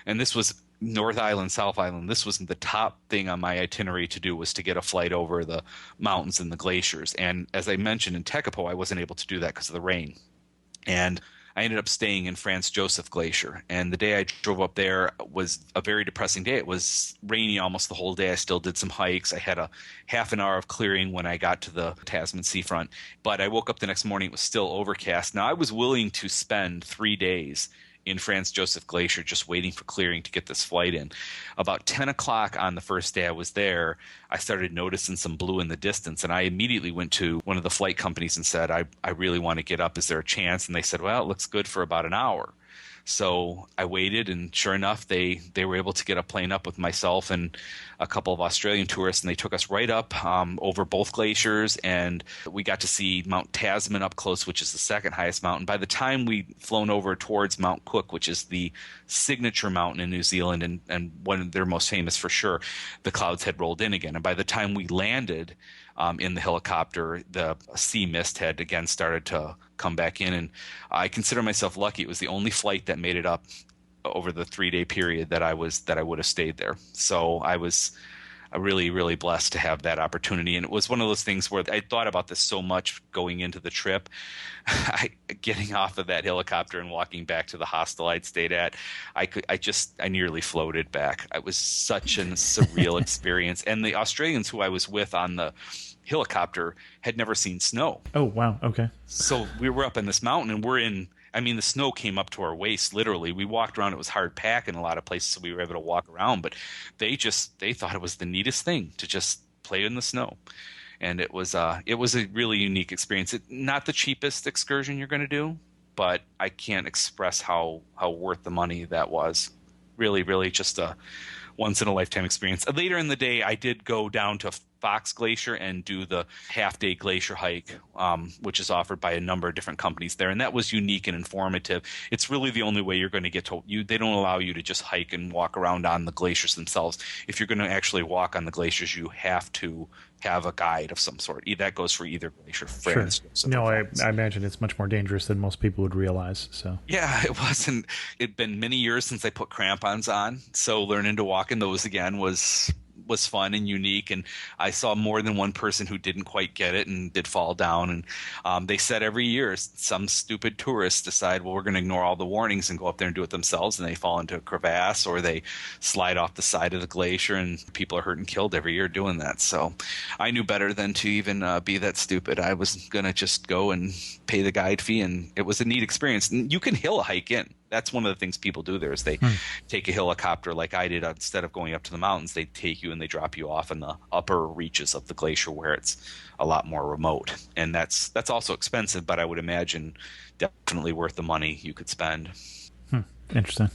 and this was North Island, South Island, this was the top thing on my itinerary to do, was to get a flight over the mountains and the glaciers. And as I mentioned in Tekapo, I wasn't able to do that because of the rain. And I ended up staying in Franz Josef Glacier. And the day I drove up there was a very depressing day. It was rainy almost the whole day. I still did some hikes. I had a half an hour of clearing when I got to the Tasman seafront. But I woke up the next morning, it was still overcast. Now, I was willing to spend 3 days in Franz Josef Glacier just waiting for clearing to get this flight in. About 10 o'clock on the first day I was there, I started noticing some blue in the distance, and I immediately went to one of the flight companies and said, I really want to get up. Is there a chance? And they said, well, it looks good for about an hour. So I waited, and sure enough, they were able to get a plane up with myself and a couple of Australian tourists, and they took us right up over both glaciers, and we got to see Mount Tasman up close, which is the second highest mountain. By the time we'd flown over towards Mount Cook, which is the signature mountain in New Zealand and one they're most famous for sure, the clouds had rolled in again. And by the time we landed in the helicopter, the sea mist had again started to come back in, and I consider myself lucky. It was the only flight that made it up over the 3-day period that I would have stayed there. So I was really, really blessed to have that opportunity. And it was one of those things where I thought about this so much going into the trip. Getting off of that helicopter and walking back to the hostel I'd stayed at, I nearly floated back. It was such a surreal experience. And the Australians who I was with on the helicopter had never seen snow. Oh, wow. Okay. So we were up in this mountain, and the snow came up to our waist, literally. We walked around. It was hard pack in a lot of places, so we were able to walk around. But they thought it was the neatest thing to just play in the snow. And it was a really unique experience. Not the cheapest excursion you're going to do, but I can't express how worth the money that was. Really, really just a once-in-a-lifetime experience. Later in the day, I did go down to Fox Glacier and do the half-day glacier hike, which is offered by a number of different companies there, and that was unique and informative. It's really the only way you're going to get to you. They don't allow you to just hike and walk around on the glaciers themselves. If you're going to actually walk on the glaciers, you have to have a guide of some sort. That goes for either glacier. Sure. No, I imagine it's much more dangerous than most people would realize. So yeah, it wasn't. It'd been many years since I put crampons on, so learning to walk in those again was fun and unique, and I saw more than one person who didn't quite get it and did fall down. And they said every year some stupid tourists decide, well, we're going to ignore all the warnings and go up there and do it themselves, and they fall into a crevasse or they slide off the side of the glacier, and people are hurt and killed every year doing that. So I knew better than to even be that stupid. I was going to just go and pay the guide fee, and it was a neat experience. And you can hill hike in. That's one of the things people do there is they take a helicopter like I did. Instead of going up to the mountains, they take you and they drop you off in the upper reaches of the glacier where it's a lot more remote. And that's also expensive, but I would imagine definitely worth the money you could spend. Interesting.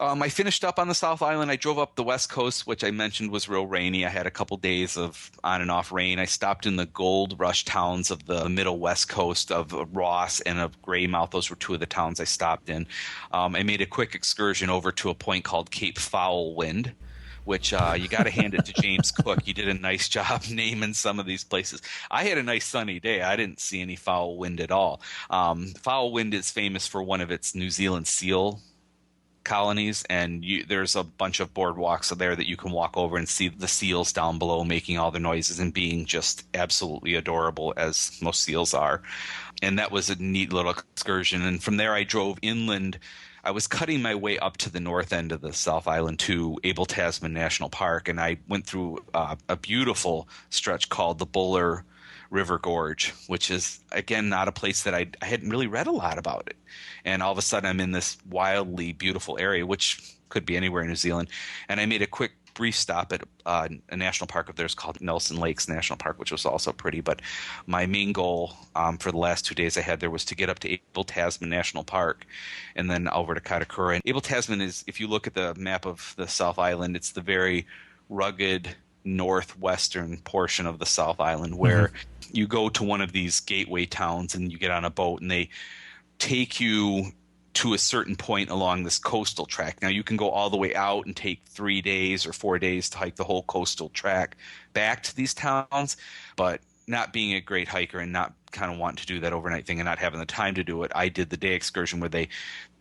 I finished up on the South Island. I drove up the West Coast, which I mentioned was real rainy. I had a couple days of on and off rain. I stopped in the gold rush towns of the middle West Coast of Ross and of Greymouth. Those were two of the towns I stopped in. I made a quick excursion over to a point called Cape Foulwind, which you got to hand it to James Cook. He did a nice job naming some of these places. I had a nice sunny day. I didn't see any foul wind at all. Foul wind is famous for one of its New Zealand seal colonies, and there's a bunch of boardwalks there that you can walk over and see the seals down below making all the noises and being just absolutely adorable, as most seals are. And that was a neat little excursion. And from there I drove inland. I was cutting my way up to the north end of the South Island to Abel Tasman National Park, and I went through a beautiful stretch called the Buller River Gorge, which is, again, not a place that I hadn't really read a lot about it. And all of a sudden I'm in this wildly beautiful area, which could be anywhere in New Zealand. And I made a quick brief stop at a national park up there. It's called Nelson Lakes National Park, which was also pretty. But my main goal for the last 2 days I had there was to get up to Abel Tasman National Park and then over to Kaikoura. And Abel Tasman is, if you look at the map of the South Island, it's the very rugged northwestern portion of the South Island where you go to one of these gateway towns and you get on a boat and they take you to a certain point along this coastal track. Now you can go all the way out and take 3 days or 4 days to hike the whole coastal track back to these towns, but not being a great hiker and not kind of wanting to do that overnight thing and not having the time to do it, I did the day excursion where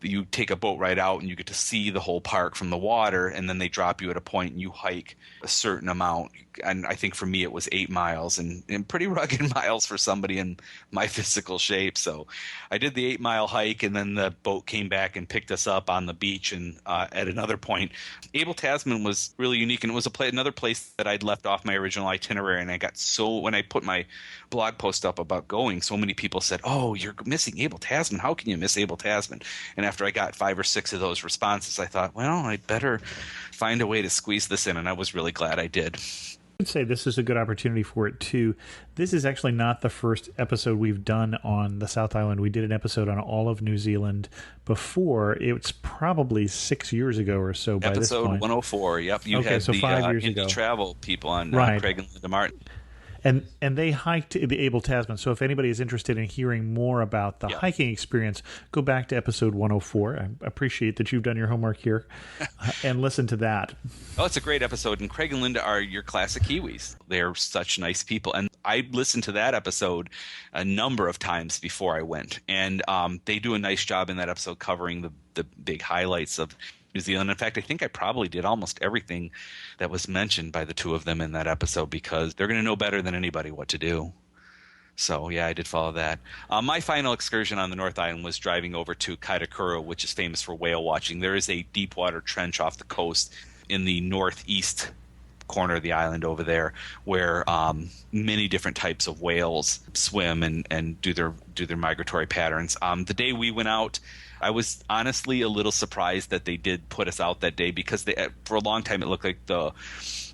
you take a boat ride out and you get to see the whole park from the water, and then they drop you at a point and you hike a certain amount. And I think for me it was 8 miles and pretty rugged miles for somebody in my physical shape. So I did the 8-mile hike, and then the boat came back and picked us up on the beach. And at another point, Abel Tasman was really unique, and it was another place that I'd left off my original itinerary. And I got when I put my blog post up about going, so many people said, "Oh, you're missing Abel Tasman. How can you miss Abel Tasman?" And after I got 5 or 6 of those responses, I thought, well, I better find a way to squeeze this in, and I was really glad I did. I would say this is a good opportunity for it too. This is actually not the first episode we've done on the South Island. We did an episode on all of New Zealand before. It's probably 6 years ago or so by this point. Episode 104, yep. You had so the 5 years indie ago. travel people on Right. Craig and Linda Martin. And they hiked the Abel Tasman. So if anybody is interested in hearing more about the hiking experience, go back to episode 104. I appreciate that you've done your homework here and listen to that. Oh, it's a great episode. And Craig and Linda are your classic Kiwis. They're such nice people. And I listened to that episode a number of times before I went. And they do a nice job in that episode covering the big highlights of New Zealand. In fact, I think I probably did almost everything that was mentioned by the two of them in that episode, because they're going to know better than anybody what to do. So, yeah, I did follow that. My final excursion on the North Island was driving over to Kaikoura, which is famous for whale watching. There is a deep water trench off the coast in the northeast corner of the island over there where many different types of whales swim and do their migratory patterns. The day we went out, I was honestly a little surprised that they did put us out that day, because for a long time it looked like the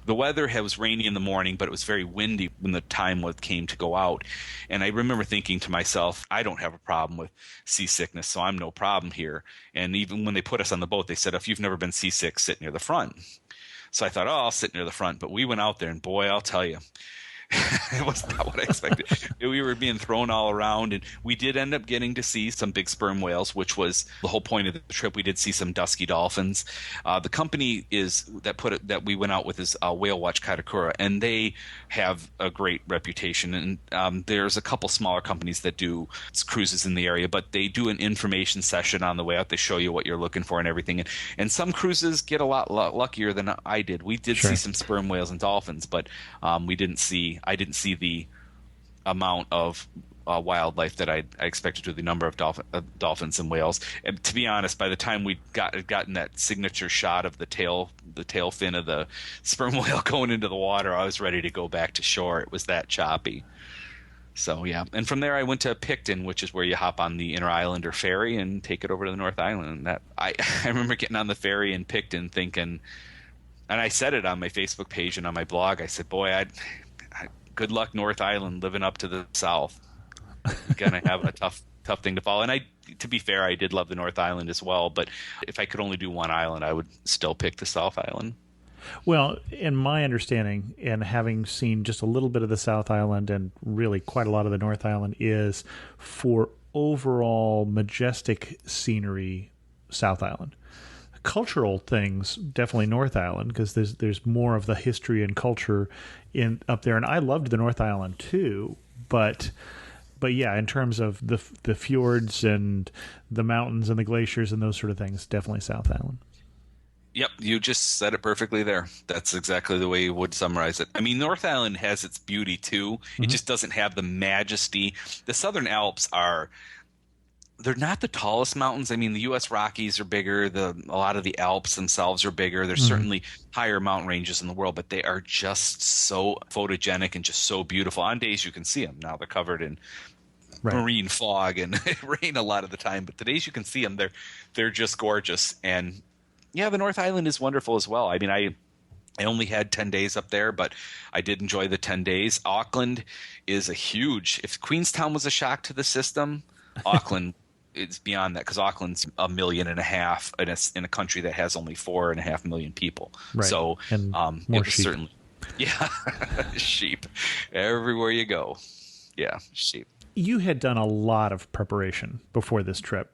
weather was rainy in the morning, but it was very windy when the time came to go out. And I remember thinking to myself, I don't have a problem with seasickness, so I'm no problem here. And even when they put us on the boat, they said, if you've never been seasick, sit near the front. So I thought, I'll sit near the front. But we went out there, and boy, I'll tell you, it was not what I expected. We were being thrown all around, and we did end up getting to see some big sperm whales, which was the whole point of the trip. We did see some dusky dolphins. The company that we went out with is Whale Watch Kaikoura, and they have a great reputation. And there's a couple smaller companies that do cruises in the area, but they do an information session on the way out. They show you what you're looking for and everything. And some cruises get a lot luckier than I did. We did see some sperm whales and dolphins, but I didn't see the amount of wildlife that I expected to, the number of dolphins and whales. And to be honest, by the time we gotten that signature shot of the tail fin of the sperm whale going into the water, I was ready to go back to shore. It was that choppy. So, yeah. And from there I went to Picton, which is where you hop on the Inter-Islander ferry and take it over to the North Island. And I remember getting on the ferry in Picton thinking, and I said it on my Facebook page and on my blog, I said, boy, good luck North Island living up to the South. You're going to have a tough thing to follow. And to be fair, I did love the North Island as well. But if I could only do one island, I would still pick the South Island. Well, in my understanding, and having seen just a little bit of the South Island and really quite a lot of the North Island, is for overall majestic scenery, South Island. Cultural things, definitely North Island, because there's more of the history and culture up there. And I loved the North Island too, but yeah, in terms of the fjords and the mountains and the glaciers and those sort of things, definitely South Island. Yep, you just said it perfectly there. That's exactly the way you would summarize it. I mean, North Island has its beauty too. It just doesn't have the majesty. The Southern Alps they're not the tallest mountains. I mean, the U.S. Rockies are bigger. A lot of the Alps themselves are bigger. There's certainly higher mountain ranges in the world, but they are just so photogenic and just so beautiful. On days you can see them. Now they're covered in marine fog and rain a lot of the time, but the days you can see them, they're just gorgeous. And yeah, the North Island is wonderful as well. I mean, I only had 10 days up there, but I did enjoy the 10 days. Auckland is if Queenstown was a shock to the system, Auckland is beyond that, because Auckland's 1.5 million in a country that has only 4.5 million people. Right. So and more it was sheep. Certainly, yeah, sheep everywhere you go. Yeah, sheep. You had done a lot of preparation before this trip.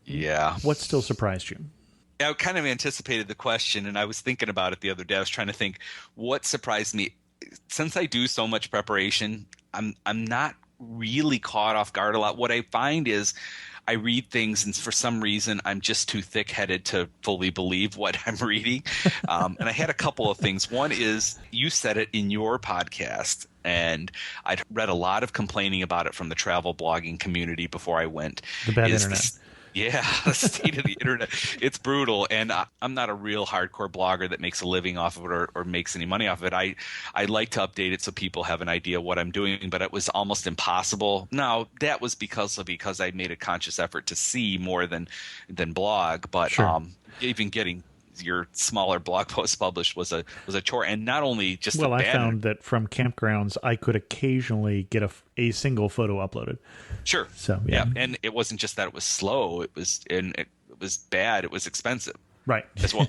Yeah. What still surprised you? I kind of anticipated the question, and I was thinking about it the other day. I was trying to think what surprised me. Since I do so much preparation, I'm not really caught off guard a lot. What I find is I read things, and for some reason I'm just too thick-headed to fully believe what I'm reading. And I had a couple of things. One is you said it in your podcast, and I'd read a lot of complaining about it from the travel blogging community before I went. The bad internet. Yeah, the state of the internet. It's brutal. And I'm not a real hardcore blogger that makes a living off of it or makes any money off of it. I like to update it so people have an idea what I'm doing, but it was almost impossible. Now, that was because I made a conscious effort to see more than blog. But sure. Even getting your smaller blog posts published was a chore. And not only just I found that from campgrounds I could occasionally get a single photo uploaded. Sure. So yeah. And it wasn't just that it was slow, it was bad, it was expensive. Right. As well.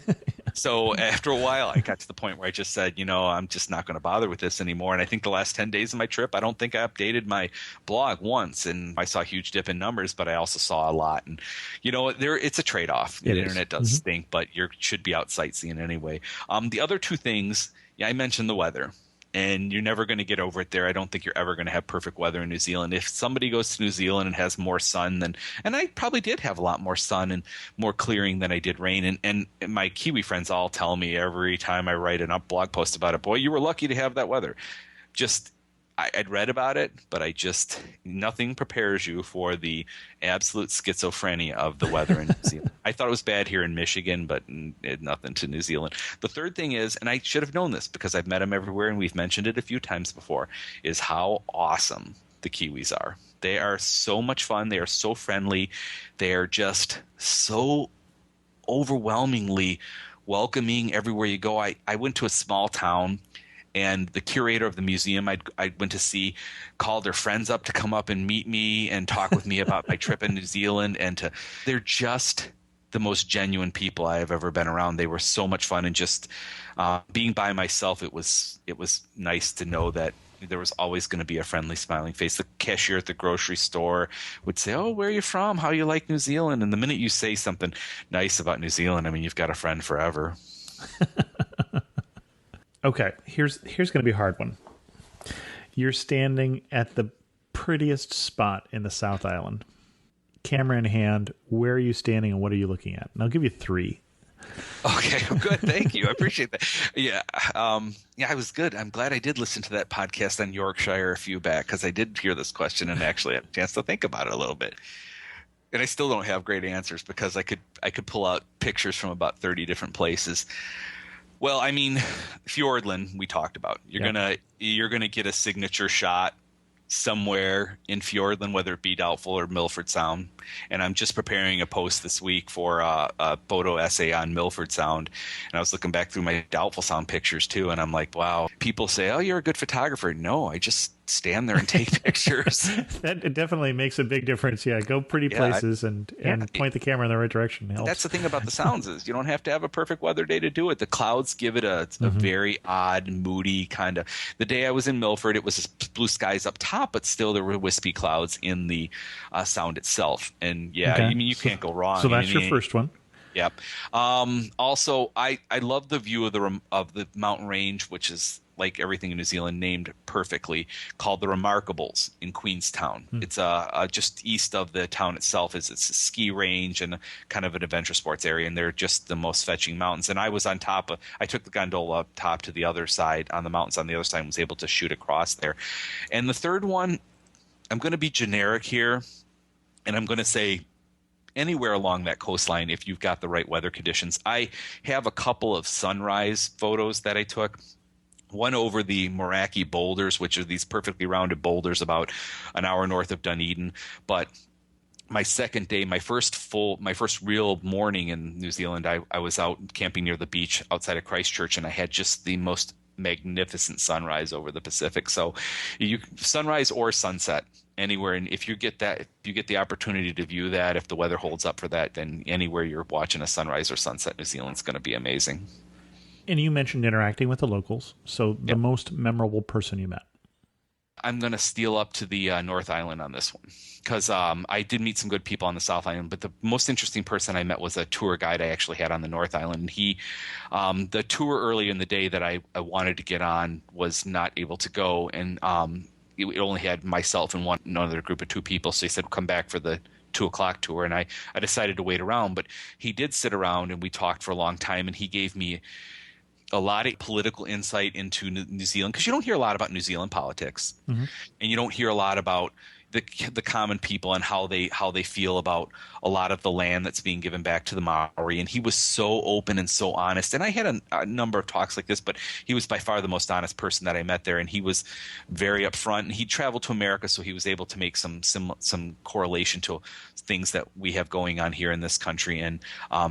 So after a while, I got to the point where I just said, I'm just not going to bother with this anymore. And I think the last 10 days of my trip, I don't think I updated my blog once. And I saw a huge dip in numbers, but I also saw a lot. And, it's a trade-off. The internet does stink, but you should be out sightseeing anyway. The other two things, I mentioned the weather. And you're never going to get over it there. I don't think you're ever going to have perfect weather in New Zealand. If somebody goes to New Zealand and has more sun and I probably did have a lot more sun and more clearing than I did rain. And my Kiwi friends all tell me every time I write an blog post about it, boy, you were lucky to have that weather. I'd read about it, but nothing prepares you for the absolute schizophrenia of the weather in New Zealand. I thought it was bad here in Michigan, but nothing to New Zealand. The third thing is, and I should have known this because I've met them everywhere and we've mentioned it a few times before, is how awesome the Kiwis are. They are so much fun. They are so friendly. They are just so overwhelmingly welcoming everywhere you go. I went to a small town, and the curator of the museum I went to see called their friends up to come up and meet me and talk with me about my trip in New Zealand. And they're just the most genuine people I have ever been around. They were so much fun, and just being by myself, it was nice to know that there was always going to be a friendly, smiling face. The cashier at the grocery store would say, "Oh, where are you from? How you like New Zealand?" And the minute you say something nice about New Zealand, I mean, you've got a friend forever. Okay, here's going to be a hard one. You're standing at the prettiest spot in the South Island. Camera in hand, where are you standing and what are you looking at? And I'll give you 3. Okay, good. Thank you. I appreciate that. Yeah, I was good. I'm glad I did listen to that podcast on Yorkshire a few back, because I did hear this question and actually had a chance to think about it a little bit. And I still don't have great answers because I could pull out pictures from about 30 different places. Well, I mean, Fiordland we talked about. You're gonna get a signature shot somewhere in Fiordland, whether it be Doubtful or Milford Sound. And I'm just preparing a post this week for a photo essay on Milford Sound. And I was looking back through my Doubtful Sound pictures too, and I'm like, wow. People say, "Oh, you're a good photographer." No, I just stand there and take pictures. That it definitely makes a big difference. Yeah, go pretty places and point the camera in the right direction. Helps. That's the thing about the sounds is you don't have to have a perfect weather day to do it. The clouds give it a very odd, moody kind of. The day I was in Milford, it was blue skies up top, but still there were wispy clouds in the sound itself. And I mean, you can't go wrong. So that's your first one. Yep. Also, I love the view of the mountain range, which is like everything in New Zealand named perfectly, called the Remarkables in Queenstown. It's just east of the town itself. It's a ski range and kind of an adventure sports area, and they're just the most fetching mountains. And I was on top I took the gondola up top to the other side on the mountains on the other side and was able to shoot across there. And the third one, I'm going to be generic here, and I'm going to say anywhere along that coastline if you've got the right weather conditions. I have a couple of sunrise photos that I took. One over the Meraki boulders, which are these perfectly rounded boulders about an hour north of Dunedin. But my second day, my first real morning in New Zealand, I was out camping near the beach outside of Christchurch, and I had just the most magnificent sunrise over the Pacific. So sunrise or sunset anywhere. And if you get the opportunity to view that, if the weather holds up for that, then anywhere you're watching a sunrise or sunset, New Zealand's going to be amazing. And you mentioned interacting with the locals. So the most memorable person you met? I'm going to steal up to the North Island on this one because I did meet some good people on the South Island. But the most interesting person I met was a tour guide I actually had on the North Island. He, the tour early in the day that I wanted to get on was not able to go. And it only had myself and another group of two people. So he said, come back for the 2:00 tour. And I decided to wait around. But he did sit around and we talked for a long time. And he gave me a lot of political insight into New Zealand, because you don't hear a lot about New Zealand politics, and you don't hear a lot about the common people and how they feel about a lot of the land that's being given back to the Maori. And he was so open and so honest. And I had a number of talks like this, but he was by far the most honest person that I met there. And he was very upfront. And he traveled to America, so he was able to make some correlation to things that we have going on here in this country. And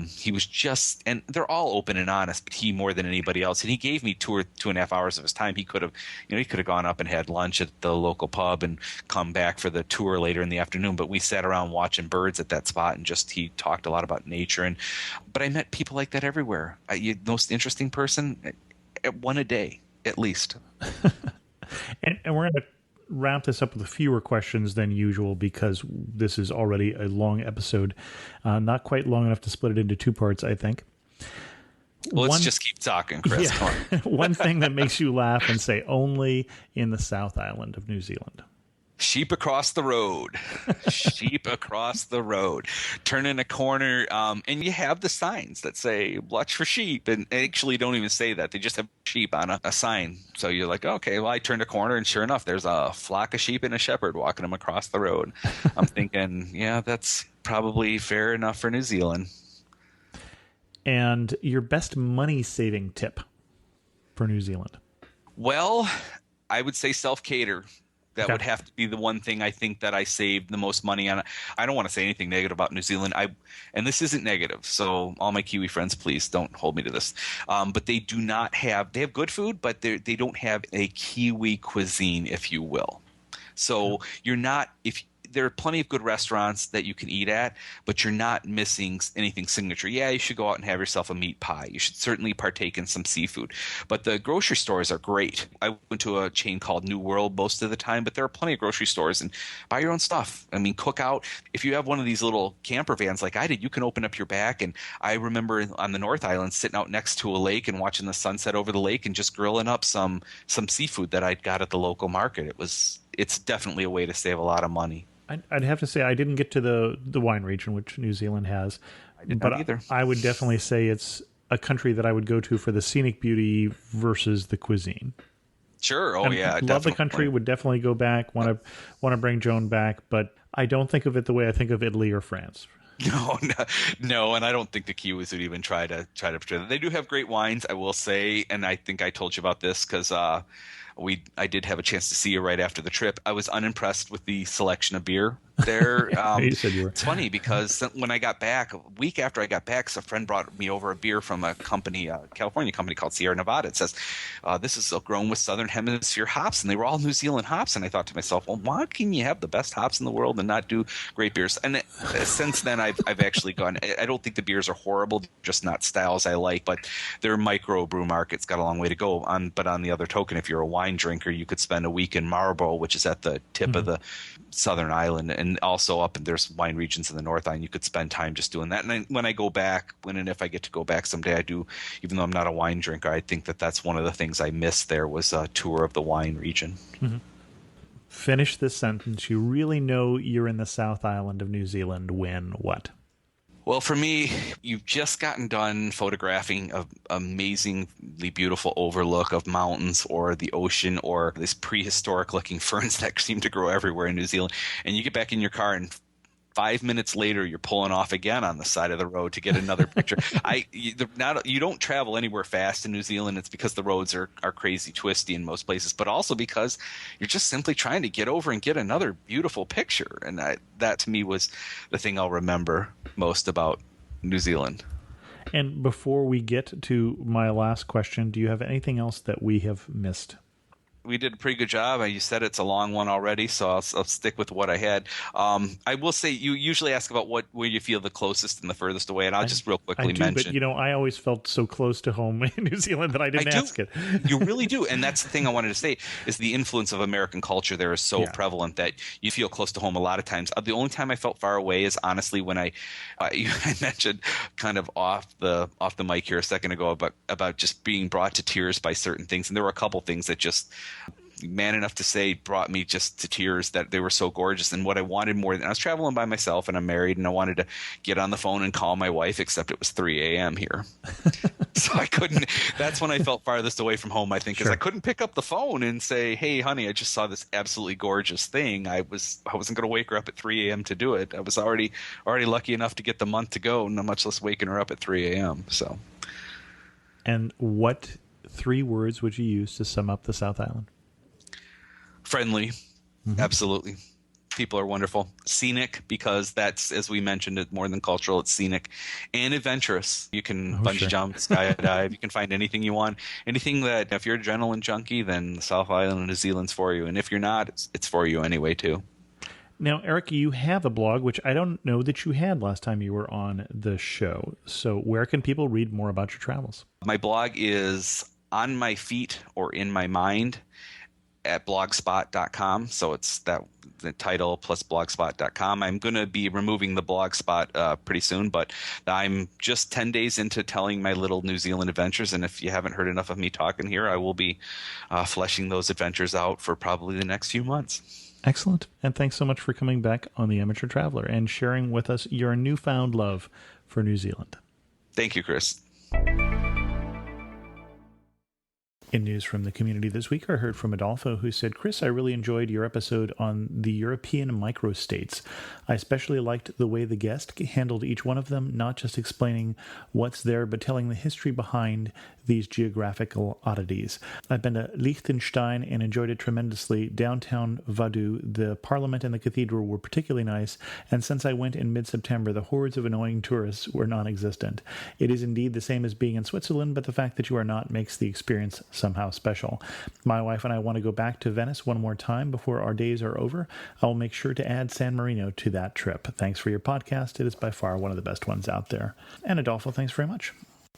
he was just, and they're all open and honest, but he more than anybody else. And he gave me 2.5 hours of his time. He could have gone up and had lunch at the local pub and come back for the tour later in the afternoon. But we sat around watching birds at that spot, and he talked a lot about nature. But I met people like that everywhere. Most interesting person, one a day at least. and we're going to wrap this up with fewer questions than usual because this is already a long episode, not quite long enough to split it into two parts, I think. Well, let's just keep talking, Chris. Yeah. One thing that makes you laugh and say only in the South Island of New Zealand. Sheep across the road. Sheep across the road. Turning a corner, and you have the signs that say "Watch for sheep," and actually don't even say that. They just have sheep on a sign. So you're like, okay, well, I turned a corner, and sure enough, there's a flock of sheep and a shepherd walking them across the road. I'm thinking, yeah, that's probably fair enough for New Zealand. And your best money-saving tip for New Zealand? Well, I would say self-cater. That would have to be the one thing I think that I saved the most money on. I don't want to say anything negative about New Zealand. And this isn't negative, so all my Kiwi friends, please don't hold me to this. But they have good food, but they don't have a Kiwi cuisine, if you will. So there are plenty of good restaurants that you can eat at, but you're not missing anything signature. Yeah, you should go out and have yourself a meat pie. You should certainly partake in some seafood. But the grocery stores are great. I went to a chain called New World most of the time, but there are plenty of grocery stores, and buy your own stuff. I mean, cook out. If you have one of these little camper vans like I did, you can open up your back. And I remember on the North Island sitting out next to a lake and watching the sunset over the lake and just grilling up some seafood that I'd got at the local market. It's definitely a way to save a lot of money. I'd have to say I didn't get to the wine region, which New Zealand has. I did not either. I would definitely say it's a country that I would go to for the scenic beauty versus the cuisine. Sure. Oh, yeah. Love definitely. the country. Would definitely go back. Want to bring Joan back, but I don't think of it the way I think of Italy or France. No, and I don't think the Kiwis would even try to portray that. They do have great wines, I will say, and I think I told you about this because I did have a chance to see you right after the trip. I was unimpressed with the selection of beer They're You said you were. it's funny because when I got back, a week after I got back, a friend brought me over a beer from a company, a California company called Sierra Nevada. It says this is grown with Southern Hemisphere hops, and they were all New Zealand hops. And I thought to myself, well, why can you have the best hops in the world and not do great beers? And since then, I've actually gone. I don't think the beers are horrible, just not styles I like. But their micro brew market's got a long way to go. But on the other token, if you're a wine drinker, you could spend a week in Marlborough, which is at the tip of the Southern Island, and also up, and there's wine regions in the North Island. You could spend time just doing that. And when I go back, when and if I get to go back someday, I do. Even though I'm not a wine drinker, I think that's one of the things I missed there was a tour of the wine region. Mm-hmm. Finish this sentence. You really know you're in the South Island of New Zealand when what? Well, for me, you've just gotten done photographing an amazingly beautiful overlook of mountains or the ocean or this prehistoric-looking ferns that seem to grow everywhere in New Zealand. And you get back in your car and 5 minutes later, you're pulling off again on the side of the road to get another picture. You don't travel anywhere fast in New Zealand. It's because the roads are crazy twisty in most places, but also because you're just simply trying to get over and get another beautiful picture. And that to me was the thing I'll remember most about New Zealand. And before we get to my last question, do you have anything else that we have missed? We did a pretty good job. You said it's a long one already, so I'll stick with what I had. I will say you usually ask about where you feel the closest and the furthest away, and I'll just real quickly mention. But I always felt so close to home in New Zealand that I didn't ask it. You really do, and that's the thing I wanted to say is the influence of American culture there is so prevalent that you feel close to home a lot of times. The only time I felt far away is honestly when I mentioned kind of off the mic here a second ago about just being brought to tears by certain things, and there were a couple things that just man enough to say brought me just to tears, that they were so gorgeous. And what I wanted more than I was traveling by myself and I'm married and I wanted to get on the phone and call my wife, except it was 3 a.m. here. So I couldn't. That's when I felt farthest away from home, I think, because I couldn't pick up the phone and say, hey, honey, I just saw this absolutely gorgeous thing. I wasn't going to wake her up at 3 a.m. to do it. I was already lucky enough to get the month to go, not much less waking her up at 3 a.m. So. And what 3 words would you use to sum up the South Island? Friendly, absolutely. People are wonderful. Scenic, because that's, as we mentioned, it more than cultural, it's scenic. And adventurous. You can bungee jump, skydive. You can find anything you want. Anything that, if you're an adrenaline junkie, then the South Island of New Zealand's for you. And if you're not, it's for you anyway, too. Now, Eric, you have a blog, which I don't know that you had last time you were on the show. So where can people read more about your travels? My blog is On My Feet or In My Mind at blogspot.com. So it's the title plus blogspot.com. I'm going to be removing the blogspot pretty soon, but I'm just 10 days into telling my little New Zealand adventures. And if you haven't heard enough of me talking here, I will be fleshing those adventures out for probably the next few months. Excellent. And thanks so much for coming back on The Amateur Traveler and sharing with us your newfound love for New Zealand. Thank you, Chris. In news from the community this week, I heard from Adolfo, who said, Chris, I really enjoyed your episode on the European microstates. I especially liked the way the guest handled each one of them, not just explaining what's there, but telling the history behind these geographical oddities. I've been to Liechtenstein and enjoyed it tremendously. Downtown Vaduz, the parliament and the cathedral were particularly nice, and since I went in mid-September, the hordes of annoying tourists were non-existent. It is indeed the same as being in Switzerland, but the fact that you are not makes the experience somehow special. My wife and I want to go back to Venice one more time before our days are over. I will make sure to add San Marino to that trip. Thanks for your podcast. It is by far one of the best ones out there. And Adolfo, thanks very much.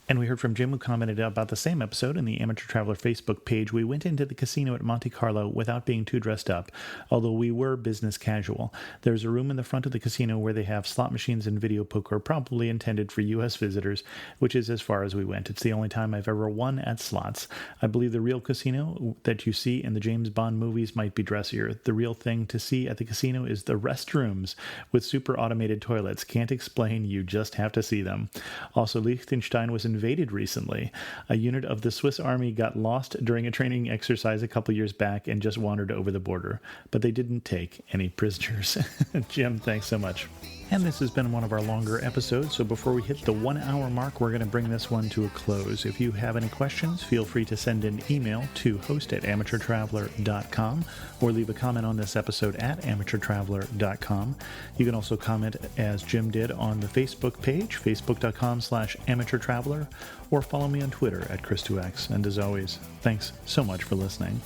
And we heard from Jim, who commented about the same episode in the Amateur Traveler Facebook page. We went into the casino at Monte Carlo without being too dressed up, although we were business casual. There's a room in the front of the casino where they have slot machines and video poker, probably intended for U.S. visitors, which is as far as we went. It's the only time I've ever won at slots. I believe the real casino that you see in the James Bond movies might be dressier. The real thing to see at the casino is the restrooms with super automated toilets. Can't explain, you just have to see them. Also, Liechtenstein was invaded recently. A unit of the Swiss army got lost during a training exercise a couple years back and just wandered over the border, but they didn't take any prisoners. Jim, thanks so much. And this has been one of our longer episodes, so before we hit the 1 hour mark, we're going to bring this one to a close. If you have any questions, feel free to send an email to host@amateurtraveler.com or leave a comment on this episode at amateurtraveler.com. You can also comment, as Jim did, on the Facebook page, facebook.com/amateurtraveler, or follow me on Twitter at Chris2X. And as always, thanks so much for listening.